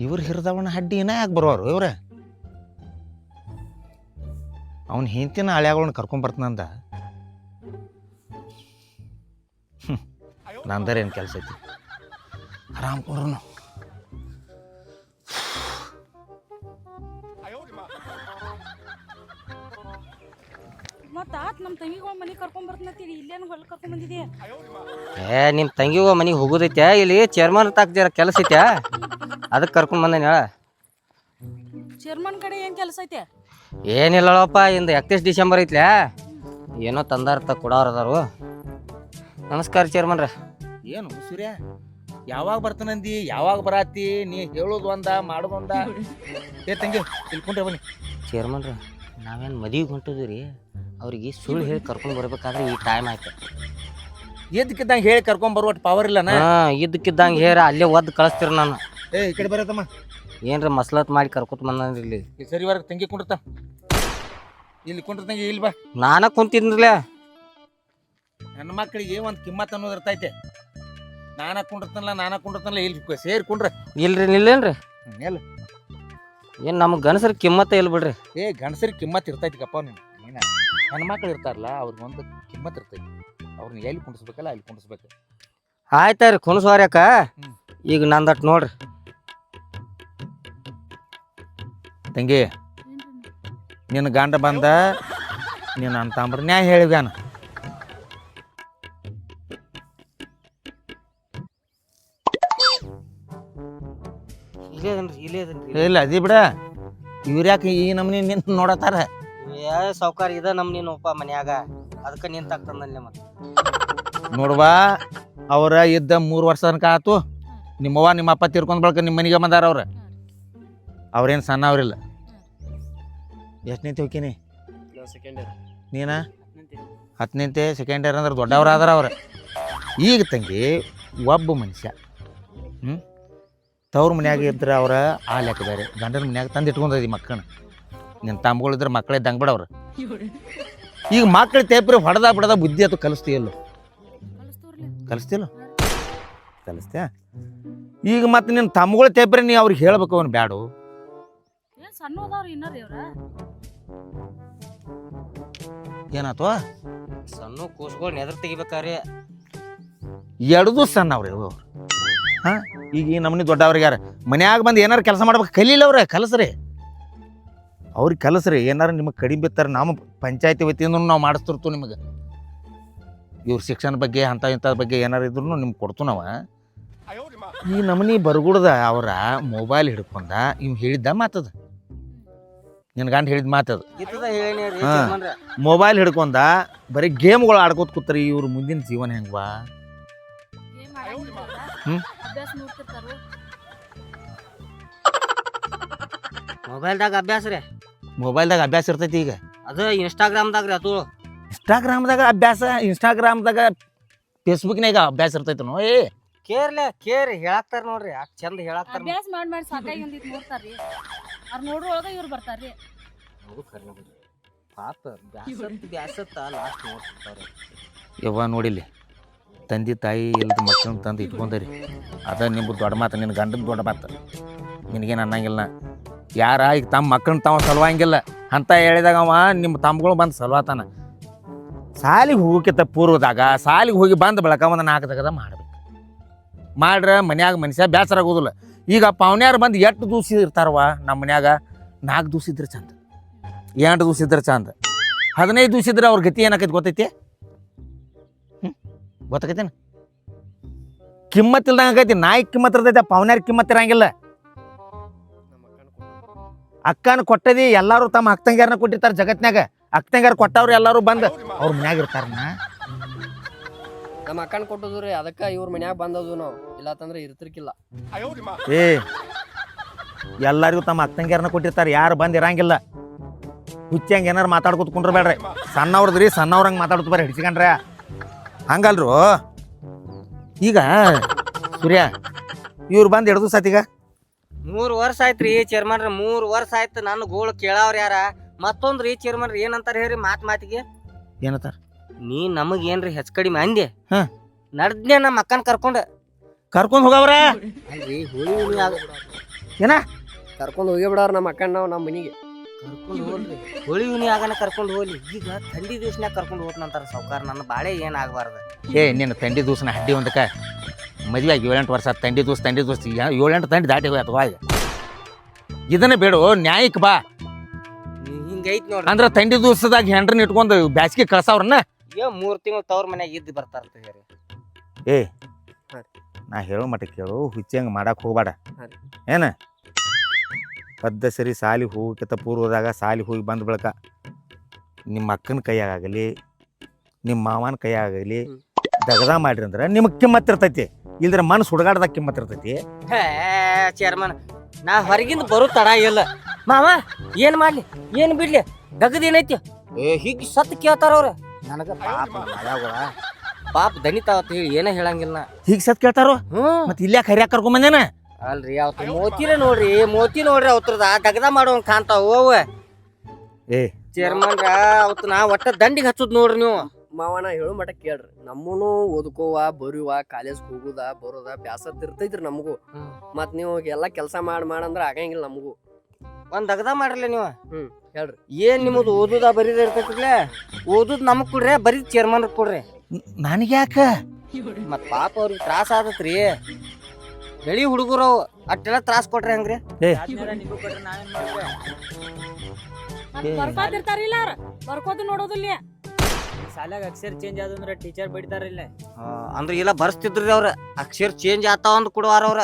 [SPEAKER 1] ಇವ್ರು ಹಿರಿದವನ ಹಡ್ಡಿನ ಯಾಕೆ ಬರೋರು ಇವ್ರ? ಅವನ ಹೆಂಡತಿನ ಹಳ್ಯಾಗಳನ್ನ ಕರ್ಕೊಂಬರ್ತನಂದ. ನಂದರ ಏನು ಕೆಲಸ ಐತಿ? ಆರಾಮ್ ಕೊಡ್ರು.
[SPEAKER 4] ಮತ್ತ ನಮ್ಮ ತಂಗಿಗಳ ಮನೆಗೆ ಕರ್ಕೊಂಡ್ ಬರ್ತೀರಿ, ಇಲ್ಲೇನು ಹೊಲ ಕರ್ಕೊಂಡ್ ಬಂದಿದ್ಯಾ?
[SPEAKER 3] ನಿಮ್ಮ ತಂಗಿಗ ಮನೆಗೆ ಹೋಗೋದೈತೆ, ಇಲ್ಲಿ ಚೇರ್ಮನ್ ತಾಕ ಜರ ಕೆಲಸ ಐತೆ, ಅದಕ್ಕೆ ಕರ್ಕೊಂಡ್ ಬಂದೇನೆ. ಹೇಳ,
[SPEAKER 4] ಚೇರ್ಮನ್ ಕಡೆ ಏನ್ ಕೆಲಸ ಐತೆ?
[SPEAKER 3] ಏನಿಲ್ಲಪ್ಪ, ಇಂದ 31 ಡಿಸೆಂಬರ್ ಐತ್ಲ, ಏನೋ ತಂದಾರ್ತ ಕೊಡೋರು ಅದಾರು. ನಮಸ್ಕಾರ ಚೇರ್ಮನ್ರ.
[SPEAKER 1] ಏನು ಸೂರ್ಯ, ಯಾವಾಗ ಬರ್ತಾನಂದಿ, ಯಾವಾಗ ಬರಾತಿ? ನೀ ಹೇಳೋದು ಒಂದ, ಮಾಡೋದು ಒಂದ. ತಂಗಿ ತಿಳ್ಕೊಂಡ್ರೆ ಬನ್ನಿ.
[SPEAKER 3] ಚೇರ್ಮನ್ರ, ನಾವೇನು ಮದುವೆಗೆ ಹೊಂಟಿದ್ವಿ ರೀ, ಅವ್ರಿಗೆ ಸುಳ್ಳು ಹೇಳಿ ಕರ್ಕೊಂಡು ಬರ್ಬೇಕಾದ್ರೆ ಈ ಟೈಮ್ ಆಯ್ತು.
[SPEAKER 1] ಎದ್ದಕ್ಕಿದ್ದಂಗೆ ಹೇಳಿ ಕರ್ಕೊಂಡ್ ಬರುವಟ್ಟು ಪವರ್ ಇಲ್ಲನ?
[SPEAKER 3] ಇದ್ದಕ್ಕಿದ್ದಂಗೆ ಹೇರ ಅಲ್ಲೇ ಒದ್ದು ಕಳಿಸ್ತೀರ ನಾನು.
[SPEAKER 1] ಈ ಕಡೆ ಬರತ್ತಮ್ಮ.
[SPEAKER 3] ಏನ್ರ ಮಸ್ಲತ್ ಮಾಡಿ ಕರ್ಕೊತ ಬಂದ್ರಿ ಇಲ್ಲಿ.
[SPEAKER 1] ಸರಿವರೆಗೆ ತಂಗಿ ಕುಂಡಿರ್ತ, ಇಲ್ಲಿ ಕುಂಡ್ರ ತಂಗಿ, ಇಲ್ಲಿ ಬಾ.
[SPEAKER 3] ನಾನ ಕುಂತಿದ್ರಲ್ಲ,
[SPEAKER 1] ನನ್ನ ಮಕ್ಕಳಿಗೆ ಒಂದು ಕಿಮ್ಮತ್ ಅನ್ನೋದು ಇರ್ತೈತೆ. ನಾನ ಕುಂಡ್ರತನಲ್ಲ ಇಲ್ಲಿ ಸೇರಿ ಕುಂಡ್ರ
[SPEAKER 3] ಇಲ್ರಿ ನಿಲ್ಲೇನ್ರಿ
[SPEAKER 1] ಎಲ್ಲ
[SPEAKER 3] ಏನ್ ನಮ್ಗ್ ಗಣಸರ್ ಕಿಮ್ಮತ್ತ ಇಲ್ಲ ಬಿಡ್ರಿ.
[SPEAKER 1] ಗಂಡಸರಿಗೆ ಕಿಮ್ಮತ್ ಇರ್ತೈತಿ ಗಪ್ಪ ನೀನ ಹೆಣ್ಮಕ್ಳು ಇರ್ತಾರಲ್ಲ ಅವ್ರಿಗೆ ಒಂದು ಕಿಮ್ಮತ್ ಇರ್ತೈತಿ. ಅವ್ರನ್ನ ಎಲ್ಲಿ ಕುಂಡಿಸ್ಬೇಕಲ್ಲ ಅಲ್ಲಿ ಕುಂಡಿಸ್ಬೇಕು.
[SPEAKER 3] ಆಯ್ತಾರಿ ಕುಣಸ್ವಾರ್ಯಾಕ ಈಗ ನಂದಟ್ ನೋಡ್ರಿ.
[SPEAKER 1] ತಂಗಿ ನಿನ್ನ ಗಂಡ ಬಂದ ನೀನು ಅಂತಂಬ್ರ ನ್ಯಾಯ ಹೇಳಿವ್ಯಾನ. ಇಲ್ಲ ಅದಿ ಬಿಡ ಇವ್ರ್ಯಾಕೆ ಈ ನಮ್ನಿ ನಿಂತ ನೋಡತಾರ.
[SPEAKER 3] ಸಾವ್ಕಾರ ಇದ ನಮ್ ನೀನ್ ಒಪ್ಪ ಮನ್ಯಾಗ ಅದಕ್ಕ ನಿಂತಾಗ್ತಂದಲ್ಲಿ ಮತ್ತ
[SPEAKER 1] ನೋಡ್ವಾ ಅವ್ರ ಇದ್ದ 3 ವರ್ಷ ತನಕ ಆತು. ನಿಮ್ಮವ್ವ ನಿಮ್ಮ ಅಪ್ಪ ತೀರ್ಕೊಂಡ್ ಬಳಕ ನಿಮ್ಮ ಮನೆಗೆ ಬಂದಾರ ಅವ್ರೇನು ಸಣ್ಣವ್ರಿಲ್ಲ. ಎಷ್ಟನೇ ಹೋಗ್ತೀನಿ
[SPEAKER 2] ಸೆಕೆಂಡ್ ಇಯರ್
[SPEAKER 1] ನೀನ 10ನೇ ಸೆಕೆಂಡ್ ಇಯರ್ ಅಂದ್ರೆ ದೊಡ್ಡವ್ರ ಆದ್ರ ಅವ್ರ. ಈಗ ತಂಗಿ ಒಬ್ಬ ಮನುಷ್ಯ ತವ್ರ ಮನ್ಯಾಗ ಇದ್ರೆ ಅವ್ರ ಆ ಲೆಕ್ಕ ಬೇರೆ, ಗಂಡನ ಮನ್ಯಾಗ ತಂದು ಇಟ್ಕೊಂಡದಿ ಮಕ್ಕಳನ್ನ. ನಿನ್ನ ತಮ್ಮಗಳಿದ್ರೆ ಮಕ್ಕಳೇ ದಂಗ್ ಬಿಡವ್ರ. ಈಗ ಮಕ್ಕಳು ತೇಪ್ರಿ ಹೊಡೆದ ಬಿಡದ ಬುದ್ಧಿ ಅದು ಕಲಿಸ್ತೀಯಲ್ಲ ಕಲಿಸ್ತಿಲ್ಲ ಕಲಿಸ್ತೀಯ. ಈಗ ಮತ್ತೆ ನಿನ್ನ ತಮ್ಮಗಳು ತೇಪ್ರಿ ನೀ ಅವ್ರಿಗೆ ಹೇಳ್ಬೇಕು ಅವ್ನು ಬ್ಯಾಡು. ಏನಾತು
[SPEAKER 3] ಸಣ್ಣ ಕೂಸ್ಗಳು ನೆದ್ರ ತೆಗಿಬೇಕಾರಿ
[SPEAKER 1] ಎಡದು ಸಣ್ಣ ಅವ್ರಿ ಅವ್ರು. ಹಾಂ ಈಗ ಈ ನಮ್ಮನಿ ದೊಡ್ಡವ್ರಿಗೆ ಯಾರ ಮನ್ಯಾಗ ಬಂದು ಏನಾರು ಕೆಲಸ ಮಾಡ್ಬೇಕು ಕಲೀಲ ಅವ್ರೆ ಕಲಸ್ರಿ. ಅವ್ರಿಗೆ ಕಲಸ್ರಿ. ಏನಾರು ನಿಮಗೆ ಕಡಿಮೆ ಬಿತ್ತಾರೆ ನಮ್ಮ ಪಂಚಾಯತಿ ವತಿಯಿಂದ ನಾವು ಮಾಡಿಸ್ತಿರ್ತೀವಿ ನಿಮಗೆ. ಇವ್ರ ಶಿಕ್ಷಣ ಬಗ್ಗೆ ಅಂಥ ಇಂಥ ಬಗ್ಗೆ ಏನಾರು ಇದ್ರು ನಿಮ್ಗೆ ಕೊಡ್ತು ನಾವು. ಈ ನಮ್ಮನಿ ಬರ್ಗುಡ್ದ ಅವರ ಮೊಬೈಲ್ ಹಿಡ್ಕೊಂಡ ಇವ್ ಹೇಳಿದ್ದ ಮಾತದ ನಿನ್ನ ಗಂಡ ಹೇಳಿದ ಮಾತದ. ಮೊಬೈಲ್ ಹಿಡ್ಕೊಂಡ ಬರೀ ಗೇಮ್ಗಳು ಆಡ್ಕೋತ ಕೂತಾರ. ಇವ್ರ ಮುಂದಿನ ಜೀವನ ಹೆಂಗ್ವಾ?
[SPEAKER 3] ಮೊಬೈಲ್ದಾಗ ಅಭ್ಯಾಸ ರೀ.
[SPEAKER 1] ಮೊಬೈಲ್ದಾಗ ಅಭ್ಯಾಸ ಇರ್ತೈತಿ. ಈಗ
[SPEAKER 3] ಅದು ಇನ್ಸ್ಟಾಗ್ರಾಮ್ದಾಗ ರೀ. ಅದು
[SPEAKER 1] ಇನ್ಸ್ಟಾಗ್ರಾಮ್ದಾಗ ಅಭ್ಯಾಸ, ಇನ್ಸ್ಟಾಗ್ರಾಮ್ದಾಗ ಫೇಸ್ಬುಕ್ನಾಗ ಅಭ್ಯಾಸ ಇರ್ತೈತಿ.
[SPEAKER 3] ಕೇರ್ ಹೇಳಾಕ್ತಾರ ನೋಡ್ರಿ. ಅಷ್ಟ್ ಚಂದ ಹೇಳಾಕ್ತಾರ.
[SPEAKER 4] ಅಭ್ಯಾಸ ಮಾಡಿ ಸಾಕಾಗಿ ಒಂದಿಟ್ ನೋಡ್ತಾರ್ರಿ. ಅವ್ರ ನೋಡ್ರ ಒಳಗ ಇವ್ರು ಬರ್ತಾರ್ರಿ.
[SPEAKER 3] ಪಾಪ ಬ್ಯಾಸತ್ತ ಲಾಸ್ಟ್ ನೋಡ್ತಿರ್ತಾರ.
[SPEAKER 1] ಯವ್ವ ನೋಡಿಲ್ಲಿ ತಂದೆ ತಾಯಿ ಇಲ್ದ ಮಕ್ಕಳನ್ನ ತಂದು ಇಟ್ಕೊಂಡರಿ. ಅದ ನಿಮ್ದು ದೊಡ್ಡ ಮಾತು, ನಿನ್ನ ಗಂಡನ ದೊಡ್ಡ ಮಾತು. ನಿನಗೇನು ಅನ್ನಂಗಿಲ್ಲ. ಯಾರ ಈಗ ತಮ್ಮ ಮಕ್ಕಳನ್ನ ತಾವ ಸಲುವಂಗಿಲ್ಲ ಅಂತ ಹೇಳಿದಾಗ ಅವ ನಿಮ್ಮ ತಮ್ಮಗಳು ಬಂದು ಸಲುವಾತಾನ. ಸಾಲಿಗೆ ಹೋಗೋಕ್ಕಿಂತ ಪೂರ್ವದಾಗ ಸಾಲಿಗೆ ಹೋಗಿ ಬಂದ ಬಳಕ ಒಂದು 4 ತೆಗದ ಮಾಡ್ಬೇಕು. ಮಾಡ್ರೆ ಮನ್ಯಾಗ ಮನುಷ್ಯ ಬೇಸರ ಆಗೋದಿಲ್ಲ. ಈಗ ಪವನ್ಯಾರು ಬಂದು 8 ದಿವಸ ಇರ್ತಾರವ ನಮ್ಮ ಮನ್ಯಾಗ. 4 ದಿವಸ ಇದ್ರೆ ಚಂದ, 8 ದಿವಸ ಇದ್ರೆ ಚಂದ. 15 ದಿವಸ ಇದ್ರೆ ಅವ್ರ ಗತಿ ಏನಾಕೈತಿ ಗೊತ್ತೈತಿ? ಗೊತ್ತಾಕೈತೇನ? ಕಿಮ್ಮತ್ ಇಲ್ದಂಗೆ ಆಕೈತಿ. ನಾಯಿ ಕಿಮ್ಮತ್ ಇರ್ತೈತೆ, ಪವನ್ಯಾರ ಕಿಮ್ಮತ್ ಇರಂಗಿಲ್ಲ. ಅಕ್ಕನ ಕೊಟ್ಟದಿ ಎಲ್ಲಾರು ತಮ್ಮ ಅಕ್ಕಂಗ್ಯಾರನ್ನ ಕೊಟ್ಟಿರ್ತಾರ ಜಗತ್ನ್ಯಾಗ. ಅಕ್ಕಂಗ್ಯಾರ ಕೊಟ್ಟವ್ರು ಎಲ್ಲಾರು ಬಂದು ಅವ್ರ ಮನ್ಯಾಗ ಇರ್ತಾರನ.
[SPEAKER 2] ನಮ್ಮ ಅಕ್ಕನ ಕೊಟ್ಟದು ರೀ, ಅದಕ್ಕೆ ಇವ್ರ ಮನ್ಯಾಗ ಬಂದದು ನಾವು. ಇಲ್ಲತ್ತಂದ್ರೆ ಇರ್ತಿರ್ಕಿಲ್ಲ.
[SPEAKER 1] ಎಲ್ಲರಿಗೂ ತಮ್ಮ ಅಕ್ಕಂಗ್ಯಾರನ್ನ ಕೊಟ್ಟಿರ್ತಾರೆ, ಯಾರು ಬಂದು ಇರಂಗಿಲ್ಲ. ಹುಚ್ಚಂಗೆ ಏನಾರು ಮಾತಾಡ್ಕೊತ ಕುಂಡ್ರಬೇಡ್ರಿ. ಸಣ್ಣವ್ರದ್ರಿ, ಸಣ್ಣವ್ರಂಗೆ ಮಾತಾಡ್ತು ಬರ್ರಿ ಹಿಡ್ಸ್ಕೊಂಡ್ರೆ ಹಂಗಲ್ರು. ಈಗ ಸೂರ್ಯ ಇವ್ರು ಬಂದು 2 ದಿವಸ ಆಯ್ತೀಗ.
[SPEAKER 3] 3 ವರ್ಷ ಆಯ್ತ್ರಿ ಚೇರ್ಮನ್ರಿ. 3 ವರ್ಷ ಆಯ್ತು. ನನ್ನ ಗೋಳು ಕೇಳವ್ರ ಯಾರ. ಮತ್ತೊಂದ್ರಿ ಚೇರ್ಮನ್ರಿ ಏನಂತಾರ ಹೇಳ್ರಿ ಮಾತಿಗೆ?
[SPEAKER 1] ಏನಂತಾರ?
[SPEAKER 3] ನೀ ನಮಗ್ ಏನ್ರಿ ಹೆಚ್ಚ ಕಡಿಮೆ ಅಂದೆ.
[SPEAKER 1] ಹಾಂ
[SPEAKER 3] ನಡ್ದ್ನೆ ನಮ್ಮ ಅಕ್ಕನ
[SPEAKER 1] ಕರ್ಕೊಂಡು ಹೋಗವ್ರ.
[SPEAKER 3] ಅಲ್ರಿ ಹೋಳಿ
[SPEAKER 1] ಏನ
[SPEAKER 2] ಕರ್ಕೊಂಡು ಹೋಗಿ ಬಿಡವ್ರ ನಮ್ಮ ಅಕ್ಕನ ನಾವು ನಮ್ಮ ಮನೆಗೆ.
[SPEAKER 3] ಕರ್ಕೊಂಡು ಹೋಗ್ರಿ. ಹೋಳಿ ಹುನಿ ಆಗನ ಕರ್ಕೊಂಡು ಹೋಗ್ಲಿ. ಈಗ ಥಂಡಿ ದಿವ್ಸನ್ಯಾಗ ಕರ್ಕೊಂಡು ಹೋಗ್ನಂತಾರ ಸಾವ್ಕಾರ. ನನ್ನ ಬಾಳೆ ಏನ್ ಆಗ್ಬಾರ್ದು.
[SPEAKER 1] ನಿನ್ನ ತಂಡಿ ದಿವ್ಸನ ಹಡ್ಡಿ ಒಂದಕ್ಕೆ ಮದುವೆ ಆಗಿ 7-8 ವರ್ಷ ತಂಡಿ ದಿವಸ 7-8 ತಂಡಿ ದಾಟಿ ಹೋಗ್ಯತ್ವಾ. ಈಗ ಇದನ್ನ ಬೇಡು, ನ್ಯಾಯಕ್ಕೆ ಬಾ.
[SPEAKER 3] ಹಿಂಗೈತ್ ನೋಡ್ರಿ.
[SPEAKER 1] ಅಂದ್ರೆ ತಂಡಿ ದಿವಸದಾಗ ಹೆಂಡ್ರನ್ನ ಇಟ್ಕೊಂಡು ಬ್ಯಾಸ್ಗೆ ಕಳ್ಸವ್ರನ್ನ.
[SPEAKER 3] 3 ತಿಂಗಳು ತವ್ರ ಮನ್ಯಾಗ ಇದ್ದು ಬರ್ತಾರ.
[SPEAKER 1] ನಾ ಹೇಳೋ ಮಟ್ಟ ಕೇಳು. ಹುಚ್ಚಂಗೆ ಮಾಡಕ್ಕೆ ಹೋಗ್ಬೇಡ ಏನ. ಪದ್ದ ಸರಿ ಸಾಲಿಗೆ ಹೋಗಕ್ಕಿಂತ ಪೂರ್ವದಾಗ ಸಾಲಿಗೆ ಹೋಗಿ ಬಂದ ಬಳಿಕ ನಿಮ್ಮ ಅಕ್ಕನ ಕೈಯಾಗಲಿ ನಿಮ್ಮ ಮಾವನ ಕೈಯಾಗಲಿ ದಗದ ಮಾಡ್ರಿ ಅಂದ್ರೆ ನಿಮಗೆ ಕಿಮ್ಮತ್ ಇರ್ತೈತಿ. ಇಲ್ದ್ರೆ ಮನಸ್ಸು ಹುಡುಗಾಡ್ದಾಗ ಕಿಮ್ಮತ್ ಇರ್ತೈತಿ.
[SPEAKER 3] ಚೇರ್ಮನ್ ನಾ ಹೊರಗಿಂದ ಬರೋ ತಡ ಇಲ್ಲ. ಮಾವ ಏನ್ ಮಾಡ್ಲಿ ಏನ್ ಬಿಡ್ಲಿ ದಗದ ಏನೈತಿ ಹೀಗ್ ಸತ್ ಕೇಳ್ತಾರ ಅವ್ರ. ನನಗ ಪಾಪ ದಣಿತಾವತ್ ಹೇಳಿ ಏನ ಹೇಳಂಗಿಲ್ಲ.
[SPEAKER 1] ಹೀಗ್ ಸತ್ ಕೇಳ್ತಾರೋ. ಮತ್ತೆ ಇಲ್ಲೇ ಕರಿಯಾಕ ಕರ್ಕೊಂಬಂದೇನ
[SPEAKER 3] ಅಲ್ರಿ. ಅವತ್ತು ಮೋತಿನ ನೋಡ್ರಿ, ಮೋತಿ ನೋಡ್ರಿ. ಅವತ್ರದ ದಗದ ಮಾಡೋಂಗ್ ಕಾಣ್ತಾವ. ಚೇರ್ಮನ್ ಅವತ್ತು ನಾ ಒಟ್ಟ ದಂಡಿಗೆ ಹಚ್ಚುದ್ ನೋಡ್ರಿ ನೀವು.
[SPEAKER 2] ಮಾವನ ಹೇಳು ಮಟ ಕೇಳ್ರಿ ನಮ್ಮನು ಓದ್ಕೋವ ಬರುವ ಕಾಲೇಜ್ ಹೋಗುದ ಬರೋದ ಬ್ಯಾಸತ್ ಇರ್ತೈತ್ರಿ ನಮಗೂ ಮತ್ ನೀವು ಎಲ್ಲಾ ಕೆಲಸ ಮಾಡಂದ್ರ ಆಗಂಗಿಲ್ಲ ನಮಗೂ
[SPEAKER 3] ಒಂದ್ ದಗದ ಮಾಡ್ರಲ್ಲ ನೀವು
[SPEAKER 2] ಹೇಳ್ರಿ
[SPEAKER 3] ಏನ್ ನಿಮ್ಮದು ಓದುದ ಬರೀದ ಇರ್ತೈತಿಲ್ಲ ಓದುದ್ ನಮಗ್ ಕೊಡ್ರಿ ಬರೀದ್ ಚೇರ್ಮನ್ ಕೊಡ್ರಿ
[SPEAKER 1] ನನಗೆ ಯಾಕ
[SPEAKER 3] ಮತ್ ಪಾಪ ಅವ್ರಿಗೆ ತ್ರಾಸ ಆದತ್ರಿ ಬೆಳಿ ಹುಡುಗರು ಅಟ್ಟೆಲ್ಲ ತ್ರಾಸ ಕೊಟ್ರಿ ಹಂಗ್ರಿ
[SPEAKER 5] ನಿಮಗೂ ಕೊಟ್ರೆ ನಾವೇನ್ ಮಾಡ್ಬೇಕು
[SPEAKER 4] ಬರ್ಕೋತಿರ್ತಾರಿಲ್ಲ ಅವ್ರ ಬರ್ಕೋದು ನೋಡೋದಿಲ್ಲ
[SPEAKER 5] ಶಾಲ್ಯಾಗ ಅಕ್ಷರ ಚೇಂಜ್ ಆದಂದ್ರ ಟೀಚರ್ ಬಡಿತಾರಿಲ್ಲ
[SPEAKER 3] ಅಂದ್ರೆ ಇಲ್ಲ ಬರ್ಸ್ತಿದ್ರಿ ಅವ್ರ ಅಕ್ಷರ ಚೇಂಜ್ ಆತಾವ ಅಂದ್ ಕೊಡುವಾರ ಅವ್ರ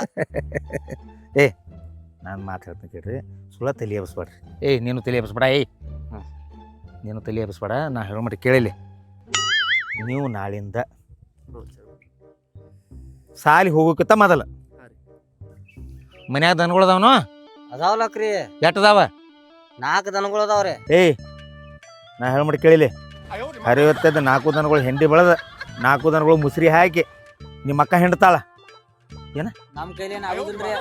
[SPEAKER 1] ನಾನು ಮಾತು ಹೇಳ್ತೀನಿ ಕೇಳ್ರಿ ಸುಳ್ಳ ತಲೆ ಎಬ್ಸ್ಬೇಡ್ರಿ ನೀನು ತಲೆ ಎಬ್ಸ್ಬೇಡ ನೀನು ತಲೆ ಎಬ್ಸ್ಬೇಡ ನಾ ಹೇಳೋ ಮಟ್ಟ ಕೇಳಿಲಿ ನೀವು ನಾಳಿಂದ ಸಾಲಿ ಹೋಗೋಕ್ಕಿಂತ ಮೊದಲ ಮನ್ಯಾಗ ದನಗಳದವನು
[SPEAKER 3] ಅದಾವಲಕ್ರಿ
[SPEAKER 1] ಎಟ್ಟದಾವ
[SPEAKER 3] 4 ದನಗಳು ಅದಾವ್ರಿ
[SPEAKER 1] ನಾ ಹೇಳೋ ಮಟ್ಟ ಕೇಳಿಲಿ ಹರಿವತ್ತದ 4 ದನಗಳು ಹೆಂಡಿ ಬೆಳೆದ 4 ದನಗಳು ಮುಸ್ರಿ ಹಾಕಿ ನಿಮ್ಮ ಅಕ್ಕ ಹಿಂಡ್ತಾಳ
[SPEAKER 5] ನಮ್ ಕೈಲಿ ಏನ್ ಆಗುದಿಲ್ರಿ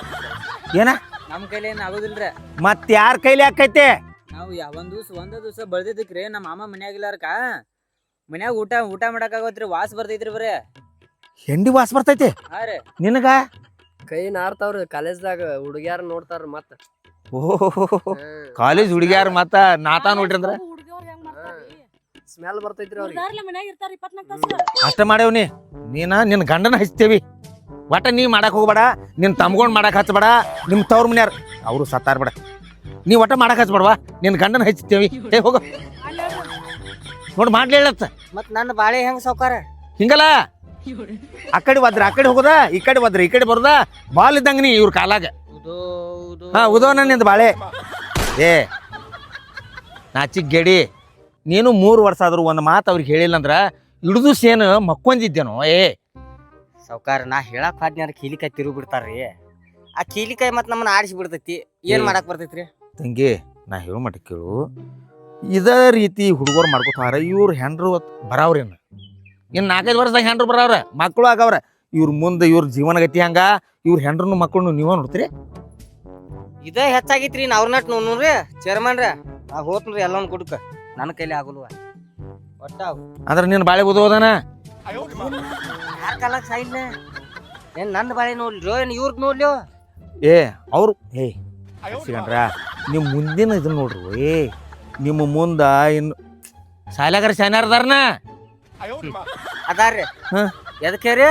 [SPEAKER 1] ಏನ
[SPEAKER 5] ನಮ್ ಕೈಲಿ ಏನ್ ಆಗುದಿಲ್ರಿ
[SPEAKER 1] ಮತ್ ಯಾರ ಕೈಲಿ ಆಕೈತೆ
[SPEAKER 5] ನಾವು ಒಂದ್ ದಿವ್ಸ ಬೆಳ್ದಿದ್ದಕ್ರಿ ನಮ್ಮ ಮಾಮ ಮನ್ಯಾಗಿಲ್ಲಾರಕ ಮನ್ಯಾಗ ಊಟ ಮಾಡಕ್ ಆಗೋತ್ರಿ ವಾಸ್ ಬರ್ತೈತ್ರಿ ಬರೇ
[SPEAKER 1] ಹೆಂಡಿ ವಾಸ ಬರ್ತೈತಿ
[SPEAKER 5] ಹಾ ರೀ
[SPEAKER 1] ನಿನಗ
[SPEAKER 2] ಕೈ ನಾರ್ತಾವ್ರಿ ಕಾಲೇಜ್ದಾಗ ಹುಡುಗ್ಯಾರ ನೋಡ್ತಾರ ಮತ್ತ
[SPEAKER 1] ಕಾಲೇಜ್ ಹುಡುಗ್ಯಾರ ಮತ್ತ ನಾತಾ ನೋಡ್ರಿ ಅಂದ್ರ
[SPEAKER 4] ಹುಡುಗವ್ರು ಹೆಂಗ್ ಮಾಡ್ತಾರಿ
[SPEAKER 2] ಸ್ಮೆಲ್ ಬರ್ತೈತ್ರಿ ಅವ್ರಿಗೆ
[SPEAKER 4] ಹುಡುಗಾರ್ಲೆ ಮನ್ಯಾಗ ಇರ್ತಾರ 24 ತಾಸು
[SPEAKER 1] ಅಷ್ಟ ಮಾಡೇವ್ನಿ ನಿನ್ನ ಗಂಡನ ಹಚ್ತೇವಿ ಒಟ್ಟ ನೀ ಮಾಡಕ್ ಹೋಗ್ಬೇಡ ನಿನ್ ತಮ್ಗೊಂಡ್ ಮಾಡಕ್ ಹಚ್ಬೇಡ ನಿಮ್ ತವ್ರ ಮನ್ಯಾರ ಅವರು ಸತ್ತಾರ ಬೇಡ ನೀ ಒಟ್ಟ ಮಾಡಕ್ ಹಚ್ಬೇಡವಾ ನಿನ್ ಗಂಡನ ಹಚ್ತೇವಿ ಹೋಗ ನೋಡ್ ಮಾಡ್ಲಿ ಹೇಳತ್ತ
[SPEAKER 3] ಮತ್ ನನ್ನ ಬಾಳೆ ಹೆಂಗ್ ಸೌಕಾರ
[SPEAKER 1] ಹಿಂಗಲ್ಲ ಆ ಕಡೆ ಒದ್ರ ಆ ಕಡೆ ಹೋಗೋದ ಈ ಕಡೆ ಒದ್ರ ಈ ಕಡೆ ಬರೋದ ಬಾಲ್ ಇದ್ದಂಗ ನೀ ಇವ್ರ ಕಾಲಾಗ ಉದೋನ ನಿಂದ ಬಾಳೆ ನಾಚಿಕ್ ಗೆಡಿ ನೀನು 3 ವರ್ಷ ಆದ್ರೂ ಒಂದು ಮಾತು ಅವ್ರಿಗೆ ಹೇಳಿಲ್ಲ ಅಂದ್ರ ಹಿಡಿದು ಸೇನು ಮಕ್ಕೊಂದಿದ್ದೇನೋ
[SPEAKER 3] ಸೌಕಾರ ನಾ ಹೇಳಕ್ ಹೋದ್ನ್ಯಾರ ಕೀಲಿಕಾಯಿ ತಿರುಗಿ ಬಿಡ್ತಾರ್ರಿ ಆ ಕೀಲಿಕಾಯಿ ಮತ್ ನಮ್ಮನ್ನ ಆಡಿಸಿ ಬಿಡ್ತೈತಿ ಏನ್ ಮಾಡಕ್ ಬರ್ತೈತ್ರಿ
[SPEAKER 1] ತಂಗಿ ನಾ ಹೇಳೋ ಮಟ್ಟ ಕೇಳು ಇದೇ ರೀತಿ ಹುಡುಗರು ಮಾಡ್ಕೊತಾರ ಇವ್ರು ಹೆಂಡ್ರು ಬರಾವ್ರೇನು ಇನ್ನು 4-5 ವರ್ಷದಾಗ ಹೆಂಡ್ರು ಬರಾವ್ರ ಮಕ್ಕಳು ಆಗವ್ರ ಇವ್ರ ಮುಂದೆ ಇವ್ರ ಜೀವನಗತಿ ಹಂಗ ಇವ್ರ ಹೆಂಡ್ರನ್ನು ಮಕ್ಕಳನ್ನು ನೀವ ನೋಡ್ತೀರಿ
[SPEAKER 3] ಇದೇ ಹೆಚ್ಚಾಗಿತ್ರಿ ನಾವ್ರ ನಟ್ ನೋಡ್ರಿ ಚೇರ್ಮನ್ರ ನಾ ಹೋತ್ನ್ರಿ ಎಲ್ಲೊಂದ್ ಕುಡ್ಕ ನನ್ನ ಕೈಲಿ ಆಗಲ್ವ ಒಟ್ಟ
[SPEAKER 1] ಅಂದ್ರೆ ನಿನ್ನ ಬಾಳೆ ಓದೋದನ
[SPEAKER 3] ಯಾರ ಕಾಲಕ್ ಸಾಯಿಲ್ಲ ಏನ್ ನನ್ನ ಬಾಳೆ ನೋಡ್ಲಿರೋ ಏನ್ ಇವ್ರದ್ ನೋಡ್ಲಿಯೋ
[SPEAKER 1] ಅವ್ರು ಸಿಗಂಡ್ರ ನೀವು ಮುಂದಿನ ಇದನ್ನ ನೋಡ್ರಿ ನಿಮ್ಮ ಮುಂದ ಇನ್ನು ಶಾಲ್ಯಾಗಾರ ಶಾನ್ಯಾರದಾರನ
[SPEAKER 3] ಅದಾರ್ರಿ ಎದಕ್ಕೆ ರೀ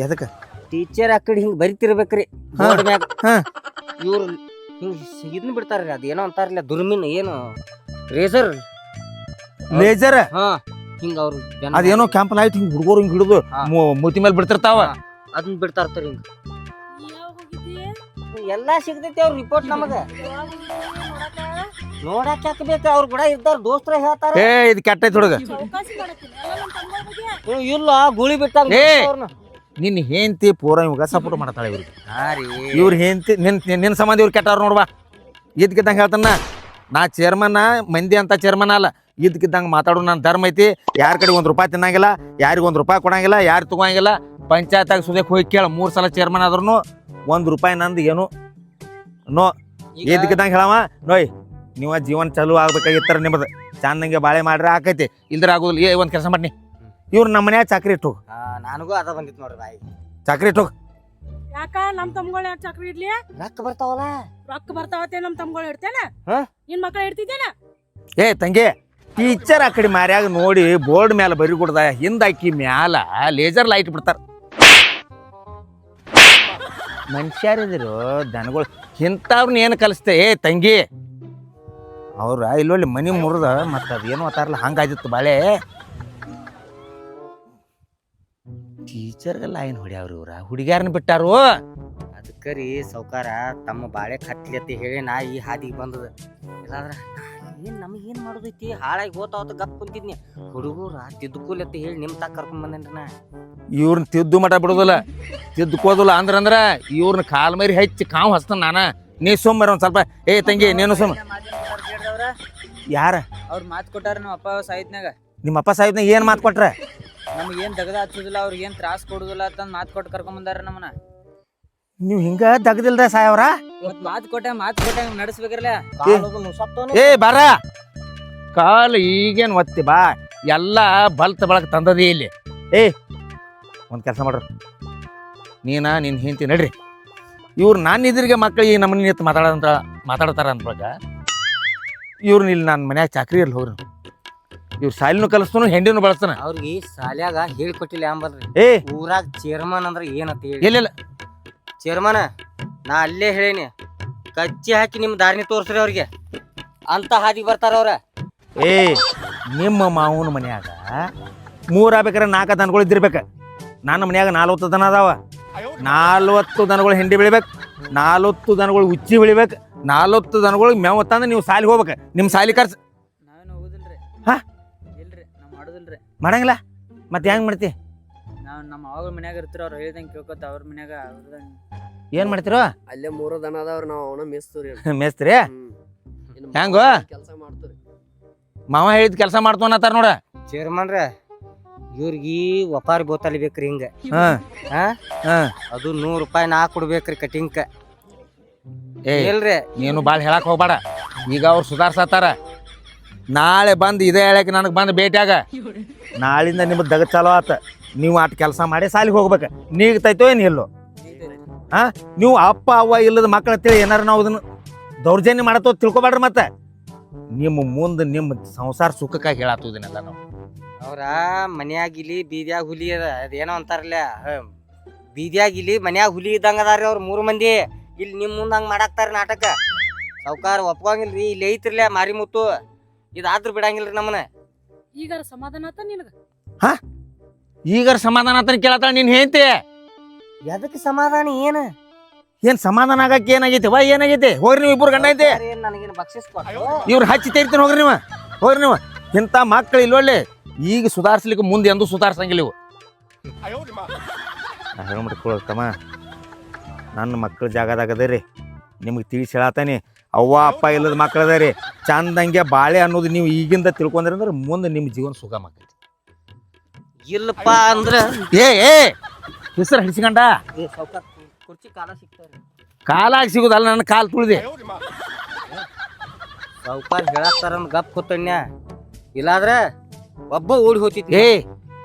[SPEAKER 1] ಎದಕ್ಕೆ
[SPEAKER 3] ಟೀಚರ್ ಆ ಕಡೆ ಹಿಂಗ್ ಬರಿತಿರ್ಬೇಕ್ರಿ ಬೋರ್ಡ್ ಮ್ಯಾಗ ಇವ್ರು ಹಿಂಗ್ ಇದನ್ನ ಬಿಡ್ತಾರ್ರಿ ಅದೇನೋ ಅಂತಾರಲ್ಲ ದುರ್ಮಿನ್ ಏನು ರೇಸರ್
[SPEAKER 1] ಲೇಜರ್
[SPEAKER 3] ಹಿಂಗ ಅವ್ರು
[SPEAKER 1] ಅದೇನೋ ಕ್ಯಾಂಪ್ ಲೈಟ್ ಹಿಂಗ್ ಹುಡುಗರು ಹಿಂಗ್ ಹಿಡಿದು ಮೂತಿ ಮೇಲೆ ಬಿಡ್ತಿರ್ತಾವ
[SPEAKER 3] ಅದನ್ನ ಬಿಡ್ತಾ ಇರ್ತಾರ ಹಿಂಗ
[SPEAKER 4] ಯಾವಾಗ ಹೋಗಿದ್ದಿ
[SPEAKER 3] ಎಲ್ಲಾ ಸಿಗ್ತೈತಿ ಅವ್ರ ರಿಪೋರ್ಟ್ ನಮಗ ನೋಡಕ್ ಹಾಕ್ಬೇಕ ಅವ್ರ ಕೂಡ ಇರ್ತಾರ ದೋಸ್ತರ ಹೇಳ್ತಾರ
[SPEAKER 1] ಇದು ಕೆಟ್ಟೈತಿ ಹುಡುಗ
[SPEAKER 4] ಚೌಕಾಸಿ ಮಾಡತ್ತೀನಿ ಎಲ್ಲ ನಮ್ಮ ತಮ್ಮ ಬಗ್ಗೆ
[SPEAKER 3] ಇಲ್ಲ ಗುಳಿ ಬಿಟ್ಟಾಗ
[SPEAKER 1] ನಿನ್ನ ಹೆಂಡತಿ ಪೂರ ಇವಾಗ ಸಪೋರ್ಟ್ ಮಾಡ್ತಾಳೆ ಇವ್ರಿಗೆ
[SPEAKER 3] ಹಾ ರೀ
[SPEAKER 1] ಇವ್ರ ಹೆಂಡತಿ ನಿನ್ನ ಸಂಬಂಧ ಇವ್ರು ಕೆಟ್ಟವ್ರು ನೋಡ್ವಾ ಇದ್ಕಿದ್ದಂಗೆ ಹೇಳ್ತಾನ ನಾ ಚೇರ್ಮನ್ ಮಂದಿ ಅಂತ ಚೇರ್ಮನ್ ಅಲ್ಲ ಇದ್ಕಿದ್ದಂಗೆ ಮಾತಾಡೋ ನನ್ನ ಧರ್ಮ ಐತಿ ಯಾರ ಕಡೆ ₹1 ತಿನ್ನಂಗಿಲ್ಲ ಯಾರಿಗೆ ₹1 ಕೊಡಂಗಿಲ್ಲ ಯಾರು ತಗೋಂಗಿಲ್ಲ ಪಂಚಾಯತ್ಯಾಗ ಸುದಕ್ಕೆ ಹೋಗಿ ಕೇಳ 3 ಸಲ ಚೇರ್ಮನ್ ಆದ್ರೂ ₹1 ನಂದು ಏನು ನೋ ಇದ್ಕಿದ್ದಂಗೆ ಹೇಳವ ನೋಯ್ ನೀವ ಜೀವನ ಚಾಲು ಆಗ್ಬೇಕಾಗಿತ್ತಾರ ನಿಮ್ಮದು ಚಂದಂಗೆ ಬಾಳೆ ಮಾಡ್ರೆ ಆಕೈತಿ ಇಲ್ದ್ರ ಆಗೋದಿಲ್ಲ ಒಂದು ಕೆಲಸ ಮಾಡಿ ಇವ್ರು ನಮ್ಮ ಮನ್ಯಾಗ ಚಾಕ್ರಿ ಇಟ್ಟು
[SPEAKER 3] ನನಗೂ ಅದ ಬಂದಿತ್ತು ನೋಡ್ರಿ ಬಾಯಿ
[SPEAKER 1] ಚಾಕ್ರಿ ಇಟ್ಟು
[SPEAKER 4] ಯಾಕ ನಮ್ ತಮ್ಗಳು ಯಾಕೆ ಚಕ್ರಿ ಇಡ್ಲಿ
[SPEAKER 3] ರೊಕ್ಕ ಬರ್ತಾವಲ್ಲ
[SPEAKER 4] ರೊಕ್ಕ ಬರ್ತಾವತ್ತೆ ನಮ್ ತಮ್ಗಳು ಇಡ್ತೇನ
[SPEAKER 3] ಹಾ?
[SPEAKER 4] ನಿನ್ ಮಕ್ಳು ಇಡ್ತಿದ್ದೇನ
[SPEAKER 1] ತಂಗಿ ಟೀಚರ್ ಆ ಕಡೆ ಮಾರ್ಯಾಗ ನೋಡಿ ಬೋರ್ಡ್ ಮ್ಯಾಲ ಬರಿ ಕೊಡ್ದ ಹಿಂದಾಕಿ ಮ್ಯಾಲ ಲೇಸರ್ ಲೈಟ್ ಬಿಡ್ತಾರ ಮನುಷ್ಯರಿದ್ರು ದನಗಳು ಇಂಥವ್ರನ್ನ ಏನು ಕಲಿಸ್ತೆ ತಂಗಿ ಅವ್ರ ಇಲ್ಲೊಳ್ಳಿ ಮನಿ ಮುರಿದ ಮತ್ತು ಅದೇನು ಅತ್ತಾರಲ್ಲ ಹಂಗಾದಿತ್ತು ಬಾಳೆ ಟೀಚರ್ಗೆಲ್ಲ ಏನು ಹೊಡ್ಯಾವ್ರಿ ಇವ್ರ ಹುಡುಗ್ಯಾರನ್ನ ಬಿಟ್ಟಾರು
[SPEAKER 3] ಅದಕ್ಕೆ ರೀ ಸೌಕಾರ ತಮ್ಮ ಬಾಳೆ ಕಟ್ಲಿ ಹೇಳಿ ನಾ ಈ ಹಾದಿಗೆ ಬಂದದ ಇಲ್ಲಾಂದ್ರ ಏನ್ ನಮಗೇನ್ ಮಾಡೋದೈತಿ ಹಾಳಾಗಿ ಹೋತಾವತ್ತ ಗಪ್ ಕುಂತಿದ್ನಿ ಹುಡುಗರ ತಿದ್ದುಕೋಲತ್ತ ಹೇಳಿ ನಿಮ್ ತಾಕ ಕರ್ಕೊಂಡ್ ಬಂದೇನ್ರಿ ನಾ
[SPEAKER 1] ಇವ್ರನ್ನ ತಿದ್ದು ಮಠ ಬಿಡೋದಿಲ್ಲ ತಿದ್ದುಕೋದಿಲ್ಲ ಅಂದ್ರ ಇವ್ರನ್ನ ಕಾಲ್ ಮರಿ ಹೆಚ್ಚಿ ಕಾವು ಹಚ್ತಾನ ನಾನ ನೀ ಸೋಮವಾರ ಒಂದ್ ಸ್ವಲ್ಪ ತಂಗಿ ನೀನು ಸೋಮ ಯಾರ
[SPEAKER 5] ಅವ್ರ ಮಾತ್ ಕೊಟ್ಟಾರ ನಮ್ಮ ಅಪ್ಪ ಸಾಹಿತ್ನಾಗ
[SPEAKER 1] ನಿಮ್ಮ ಅಪ್ಪ ಸಾಹಿಬ್ನಾಗ ಏನ್ ಮಾತು ಕೊಟ್ರ
[SPEAKER 5] ನಮ್ಗೆ ಏನ್ ದಗದ ಹಚ್ಚುದಿಲ್ಲ ಅವ್ರಿಗೆ ಏನ್ ತ್ರಾಸ ಕೊಡುದಿಲ್ಲ ಅಂತ ಮಾತ್ ಕೊಟ್ಟು ಕರ್ಕೊಂಡ್ ಬಂದಾರ ನಮ್ಮನ್ನ
[SPEAKER 1] ನೀವು ಹಿಂಗ ದಗದಿಲ್ದ ಸಾಯವ್ರ
[SPEAKER 5] ಮತ್ ಮಾತ್ ಕೊಟ್ಟೆ ನಡ್ಸ್ಬೇಕಿರಲ್ಲ
[SPEAKER 1] ಬಾರ ಕಾಲ್ ಈಗೇನ್ ಒತ್ತಿ ಬಾ ಎಲ್ಲ ಬಲ್ತ ಬಳಕ ತಂದದೇ ಇಲ್ಲಿ. ಏ ಒಂದು ಕೆಲಸ ಮಾಡ್ರಿ, ನಿನ್ನ ಹೆಂಡತಿ ನಡ್ರಿ. ಇವ್ರು ನಾನು ಇದ್ರಿಗೆ ಮಕ್ಕಳಿಗೆ ನಮ್ಮನ್ನ ನಿಂತು ಮಾತಾಡ್ತಾರ ಅಂದ್ಬಾಗ ಇವ್ರನ್ನ ಇಲ್ಲಿ ನಾನು ಮನ್ಯಾಗ ಚಾಕ್ರಿ ಇರ್ಲಿ ಹೋಗ್ರಿ. ಇವ್ರು ಸಾಲಿನೂ ಕಲಿಸ್ತಾನು ಹೆಂಡಿನೂ ಬಳಸ್ತಾನ.
[SPEAKER 3] ಅವ್ರಿಗೆ ಶಾಲ್ಯಾಗ ಹೇಳ್ಕೊಟ್ಟಿಲ್ಲ ಅಂಬಲ್ರಿ.
[SPEAKER 1] ಏ
[SPEAKER 3] ಊರಾಗ ಚೇರ್ಮನ್ ಅಂದ್ರೆ ಏನಂತ ಹೇಳಿ.
[SPEAKER 1] ಇಲ್ಲ
[SPEAKER 3] ಚೇರ್ಮನ್ ನಾ ಅಲ್ಲೇ ಹೇಳೇನಿ, ಕಚ್ಚಿ ಹಾಕಿ ನಿಮ್ಮ ದಾರಿನಿ ತೋರ್ಸ್ರಿ ಅವ್ರಿಗೆ ಅಂತ ಹಾದಿಗೆ ಬರ್ತಾರ ಅವ್ರ.
[SPEAKER 1] ಏ ನಿಮ್ಮ ಮಾವನ ಮನ್ಯಾಗ 3 ಆಗ್ಬೇಕಾರೆ 4 ದನಗಳು ಇದ್ದಿರ್ಬೇಕು. ನನ್ನ ಮನ್ಯಾಗ 40 ದನ ಅದಾವ. 40 ದನಗಳು ಹೆಂಡಿ ಬೆಳಿಬೇಕು, 40 ದನಗಳು ಉಚ್ಚಿ ಬೆಳಿಬೇಕು, 40 ದನಗಳಿಗೆ ಮೇವು ತಂದು ನೀವು ಸಾಲಿಗೆ ಹೋಗ್ಬೇಕು. ನಿಮ್ಮ ಸಾಲಿ ಖರ್ಚು
[SPEAKER 5] ನಾವೇನು ಹೋಗುದಿಲ್ರಿ.
[SPEAKER 1] ಹಾ?
[SPEAKER 5] ಇಲ್ರಿ, ನಾವ್ ಮಾಡುದಿಲ್ರಿ.
[SPEAKER 1] ಮಾಡಂಗಿಲ್ಲ ಮತ್ತೆ ಹೆಂಗೆ ಮಾಡ್ತಿ?
[SPEAKER 5] ನಾವ್ ನಮ್ಮ ಅವ್ರ ಮನ್ಯಾಗ ಇರ್ತೀರ, ಅವ್ರು ಹೇಳ್ದಂಗೆ ಕೇಳ್ಕೊತ ಅವ್ರ ಮನ್ಯಾಗ ಅವ್ರದಂಗೆ.
[SPEAKER 1] ಏನು ಮಾಡ್ತಿರೋ?
[SPEAKER 2] ಅಲ್ಲೇ 3 ದನ ಅದಾವ್ರಿ, ನಾವು ಅವನ ಮೇಸ್ತವ್ರಿ.
[SPEAKER 1] ಮೇಸ್ತ್ರಿ ಹೆಂಗೋ?
[SPEAKER 2] ಕೆಲಸ ಮಾಡ್ತೀರಿ.
[SPEAKER 1] ಮಾವ ಹೇಳಿದ ಕೆಲಸ ಮಾಡ್ತೋನತ್ತಾರ ನೋಡ.
[SPEAKER 3] ಚೇರ್ಮನ್ರ ಇವ್ರಿಗೆ ಒಪಾರಿ ಬೋತಲಿ ಬೇಕ್ರಿ ಹಿಂಗ.
[SPEAKER 1] ಹಾಂ
[SPEAKER 3] ಹಾಂ
[SPEAKER 1] ಹಾಂ
[SPEAKER 3] ಅದು 100 ರೂಪಾಯಿ ನಾ ಕೊಡ್ಬೇಕ್ರಿ ಕಟಿಂಗ್.
[SPEAKER 1] ಏ
[SPEAKER 3] ಇಲ್ರಿ
[SPEAKER 1] ನೀನು ಭಾಳ ಹೇಳಕ್ ಹೋಗ್ಬೇಡ. ಈಗ ಅವ್ರು ಸುಧಾರ್ಸತ್ತಾರ. ನಾಳೆ ಬಂದು ಇದೇ ಹೇಳಕ್ಕೆ ನನಗೆ ಬಂದು ಭೇಟಿಯಾಗ. ನಾಳಿಂದ ನಿಮ್ಮದು ದಗ ಚಾಲೋ ಆತ. ನೀವು ಆಟ ಕೆಲಸ ಮಾಡಿ ಸಾಲಿಗೆ ಹೋಗ್ಬೇಕು. ನೀಗ್ತೈತೋ ಏನು ಇಲ್ಲೋ? ಹಾಂ, ನೀವು ಅಪ್ಪ ಅವ್ವ ಇಲ್ಲದ ಮಕ್ಕಳು ಅಂತೇಳಿ ಏನಾರು ನಾವು ಅದನ್ನು ದೌರ್ಜನ್ಯ ಮಾಡತ್ತೋ ತಿಳ್ಕೊಬೇಡ್ರಿ. ಮತ್ತೆ ನಿಮ್ಮ ಮುಂದೆ ನಿಮ್ಮ ಸಂಸಾರ ಸುಖಕ್ಕಾಗಿ ಹೇಳತ್ತೋದಿನಲ್ಲ ನಾವು.
[SPEAKER 3] ಅವ್ರ ಮನ್ಯಾಗಿಲಿ ಬೀದ್ಯಾಗ ಹುಲಿ ಅದ, ಅದೇನೋ ಅಂತಾರಲ್ಲ, ಬೀದ್ಯಾಗಿಲಿ ಮನ್ಯಾಗ ಹುಲಿ ಇದ್ದಂಗ ಅದಾರಿ ಅವ್ರು 3 ಮಂದಿ. ಇಲ್ಲಿ ನಿಮ್ಮ ಮುಂದೆ ಹಂಗೆ ಮಾಡಾಕ್ತಾರ ನಾಟಕ. ಸಾವ್ಕಾರ ಒಪ್ಕೊಂಗಿಲ್ರಿ, ಇಲ್ಲಿ ಐತಿರ್ಲ ಮಾರಿ ಮುತ್ತು, ಇದಾದ್ರೂ ಬಿಡಂಗಿಲ್ರಿ ನಮ್ಮನ್ನ.
[SPEAKER 4] ಈಗ ಸಮಾಧಾನ ಆತ ನಿನಗ?
[SPEAKER 1] ಈಗ ಸಮಾಧಾನ ಅಂತ ಕೇಳತ್ತಾಳ ನೀನು ಹೇಳ್ತಿ.
[SPEAKER 3] ಎದಕ್ಕೆ ಸಮಾಧಾನ ಏನು?
[SPEAKER 1] ಏನು ಸಮಾಧಾನ ಆಗಕ್ಕೆ ಏನಾಗೈತಿ? ಏನಾಗೈತಿ? ಹೋಗ್ರಿ ನೀವು ಇಬ್ಬರು ಗಂಡ ಐತಿ.
[SPEAKER 3] ನನಗೇನು ಬಕ್ಷಿಸ್ ಕೊಟ್ಟು
[SPEAKER 1] ಇವ್ರು ಹಚ್ಚಿ ತೆರಿತೀನಿ. ಹೋಗ್ರಿ ನೀವು, ಹೋಗ್ರಿ ನೀವು. ಇಂಥ ಮಕ್ಕಳು ಇಲ್ಲೊಳ್ಳೆ ಈಗ ಸುಧಾರಿಸ್ಲಿಕ್ಕೆ ಮುಂದೆ ಎಂದೂ ಸುಧಾರಿಸಂಗಿಲ್ಲ ಇವು. ಹೇಳ್ಬಿಟ್ಕೊಳತ್ತಮ್ಮ, ನನ್ನ ಮಕ್ಕಳ ಜಾಗದಾಗ ಅದರಿ. ನಿಮಗೆ ತಿಳಿಸಿ ಹೇಳತ್ತಾನೆ, ಅವ್ವ ಅಪ್ಪ ಇಲ್ಲದ ಮಕ್ಕಳು ಅದ ರೀ. ಚಂದಂಗೆ ಬಾಳೆ ಅನ್ನೋದು ನೀವು ಈಗಿಂದ ತಿಳ್ಕೊಂಡ್ರಿ ಅಂದ್ರೆ ಮುಂದೆ ನಿಮ್ಮ ಜೀವನ ಸುಗಮ ಆಕೈತಿ.
[SPEAKER 3] ಇಲ್ಲಪ್ಪ ಅಂದ್ರೆ
[SPEAKER 1] ಏ ಹೆಸರು ಹಡಿಸ್ಕೊಂಡ
[SPEAKER 3] ಕುರ್ಚಿ ಕಾಲ ಸಿಗ್ತಾವ್ರಿ.
[SPEAKER 1] ಕಾಲಾಗಿ ಸಿಗುದಲ್ಲ, ನನ್ನ ಕಾಲು ತುಳಿದೆ.
[SPEAKER 3] ಸಾವ್ಕಾರ ಹೇಳತ್ತಾರ ಗಪ್ ಕೂತಣ್ಯ, ಇಲ್ಲಾದ್ರೆ ಒಬ್ಬ ಓಡಿ ಹೋಗ್ತಿದ್ವಿ.
[SPEAKER 1] ಏ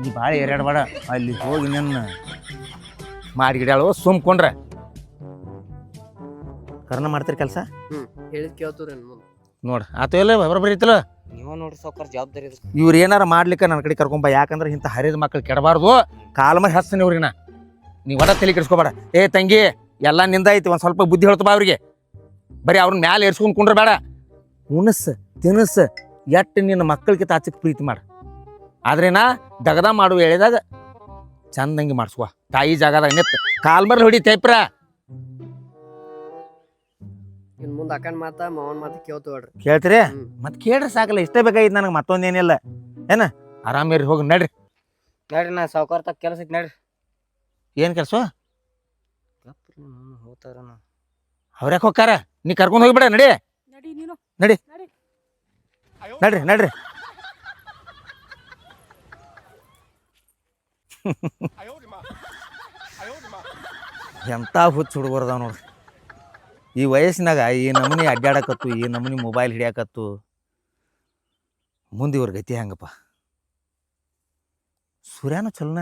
[SPEAKER 1] ನೀ ಭಾಳ ಏರ್ಯಾಡಬೇಡ. ಅಲ್ಲಿ ಹೋಗಿ ನನ್ನ ಮಾಡಿಗಿಡ್ಯಾಳು ಸುಮ್ಕೊಂಡ್ರೆ ಕರ್ನ ಮಾಡ್ತೀರಿ ಕೆಲಸ.
[SPEAKER 2] ಹೇಳಿದ್ ಕೇಳ್ತೀರಿ
[SPEAKER 1] ನೋಡ್ರಿ ಆತ ಎಲ್ಲ ಬರೋಬ್ಬರಿ ಐತಲ್ಲ.
[SPEAKER 3] ನೀವ ನೋಡ್ರಿ ಸಾವ್ಕಾರ ಜವಾಬ್ದಾರಿ ಇರುತ್ತೆ.
[SPEAKER 1] ಇವ್ರು ಏನಾರ ಮಾಡ್ಲಿಕ್ಕೆ ನನ್ನ ಕಡೆ ಕರ್ಕೊಂಬ. ಯಾಕಂದ್ರೆ ಇಂಥ ಹರಿದ ಮಕ್ಕಳು ಕೆಡಬಾರ್ದು. ಕಾಲ ಮೇಲೆ ಹಚ್ತೀನಿ ಇವ್ರಿನ. ನೀವು ಒಡ ತಲೆ ಕೆಡಿಸ್ಕೋಬೇಡ. ಏ ತಂಗಿ, ಎಲ್ಲ ನಿಂದಾಯ್ತು, ಒಂದು ಸ್ವಲ್ಪ ಬುದ್ಧಿ ಹೇಳ್ತಬಾ ಅವ್ರಿಗೆ. ಬರೀ ಅವ್ರನ್ನ ಮ್ಯಾಲೆ ಏರ್ಸ್ಕೊಂಡು ಕುಂಡ್ರ ಬೇಡ. ಉಣಸ್ ತಿನಸ್ ಎಟ್ಟು ನಿನ್ನ ಮಕ್ಕಳಿಗೆ ತಾಚಕ್ಕೆ ಪ್ರೀತಿ ಮಾಡ. ಆದ್ರೇನಾ ದಗದ ಮಾಡುವ ಹೇಳಿದಾಗ ಚಂದಂಗಿ ಮಾಡಿಸ್ಕೊ. ತಾಯಿ ಜಾಗದಾಗ ನಿತ್ ಕಾಲ್ ಮರ್ಲಿ ಹೊಡಿ ತೈಪ್ರ.
[SPEAKER 2] ಇನ್ ಮುಂದೆ ಅಕ್ಕನ ಮಾತ ಮಾವನ್ ಮಾತ ಕೇಳ್ತೇವ್ರಿ.
[SPEAKER 1] ಕೇಳ್ತೀರಿ? ಮತ್ತೆ ಕೇಳ್ರಿ ಸಾಕಲ್ಲ, ಇಷ್ಟೇ ಬೇಕಾಗಿತ್ತು ನನಗೆ, ಮತ್ತೊಂದೇನಿಲ್ಲ. ಏನ ಆರಾಮೇರಿ, ಹೋಗಿ ನಡ್ರಿ.
[SPEAKER 3] ನಡ್ರಿ, ನಾ ಸಾವ್ಕಾರ ತಕ್ಕ ಕೆಲಸ ಐತಿ ನಡ್ರಿ.
[SPEAKER 1] ಏನು ಕೆಲಸ?
[SPEAKER 3] ಹೋಗ್ತಾರ
[SPEAKER 1] ಅವ್ರ್ಯಾಕೆ ಹೋಗ್ತಾರ? ನೀ ಕರ್ಕೊಂಡು ಹೋಗಿಬಿಡ. ನಡಿ
[SPEAKER 4] ನಡಿ ನೀನು.
[SPEAKER 1] ನಡಿ ನಡ್ರಿ ನಡ್ರಿ. ಎಂಥ ಹುಚ್ಚು ಹುಡುಗರ್ದಾವ ನೋಡ್ರಿ ಈ ವಯಸ್ಸಿನಾಗ. ಈ ನಮೂನಿ ಅಡ್ಡಾಡಕತ್ತು, ಈ ನಮೂನಿ ಮೊಬೈಲ್ ಹಿಡಿಯಾಕತ್ತು. ಮುಂದೆ ಇವ್ರ ಗತಿ ಹೆಂಗಪ್ಪ? ಸೂರ್ಯನೂ ಚಲೋನ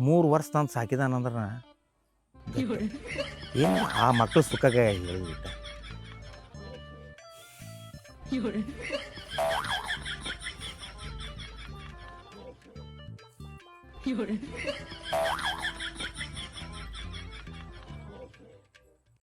[SPEAKER 1] 3 ವರ್ಷ ತಂದು ಸಾಕಿದಾನಂದ್ರ ಏನು ಆ ಮಕ್ಕಳು ಸುಖಕ್ಕೆ ಹೇಳಿಬಿಟ್ಟ.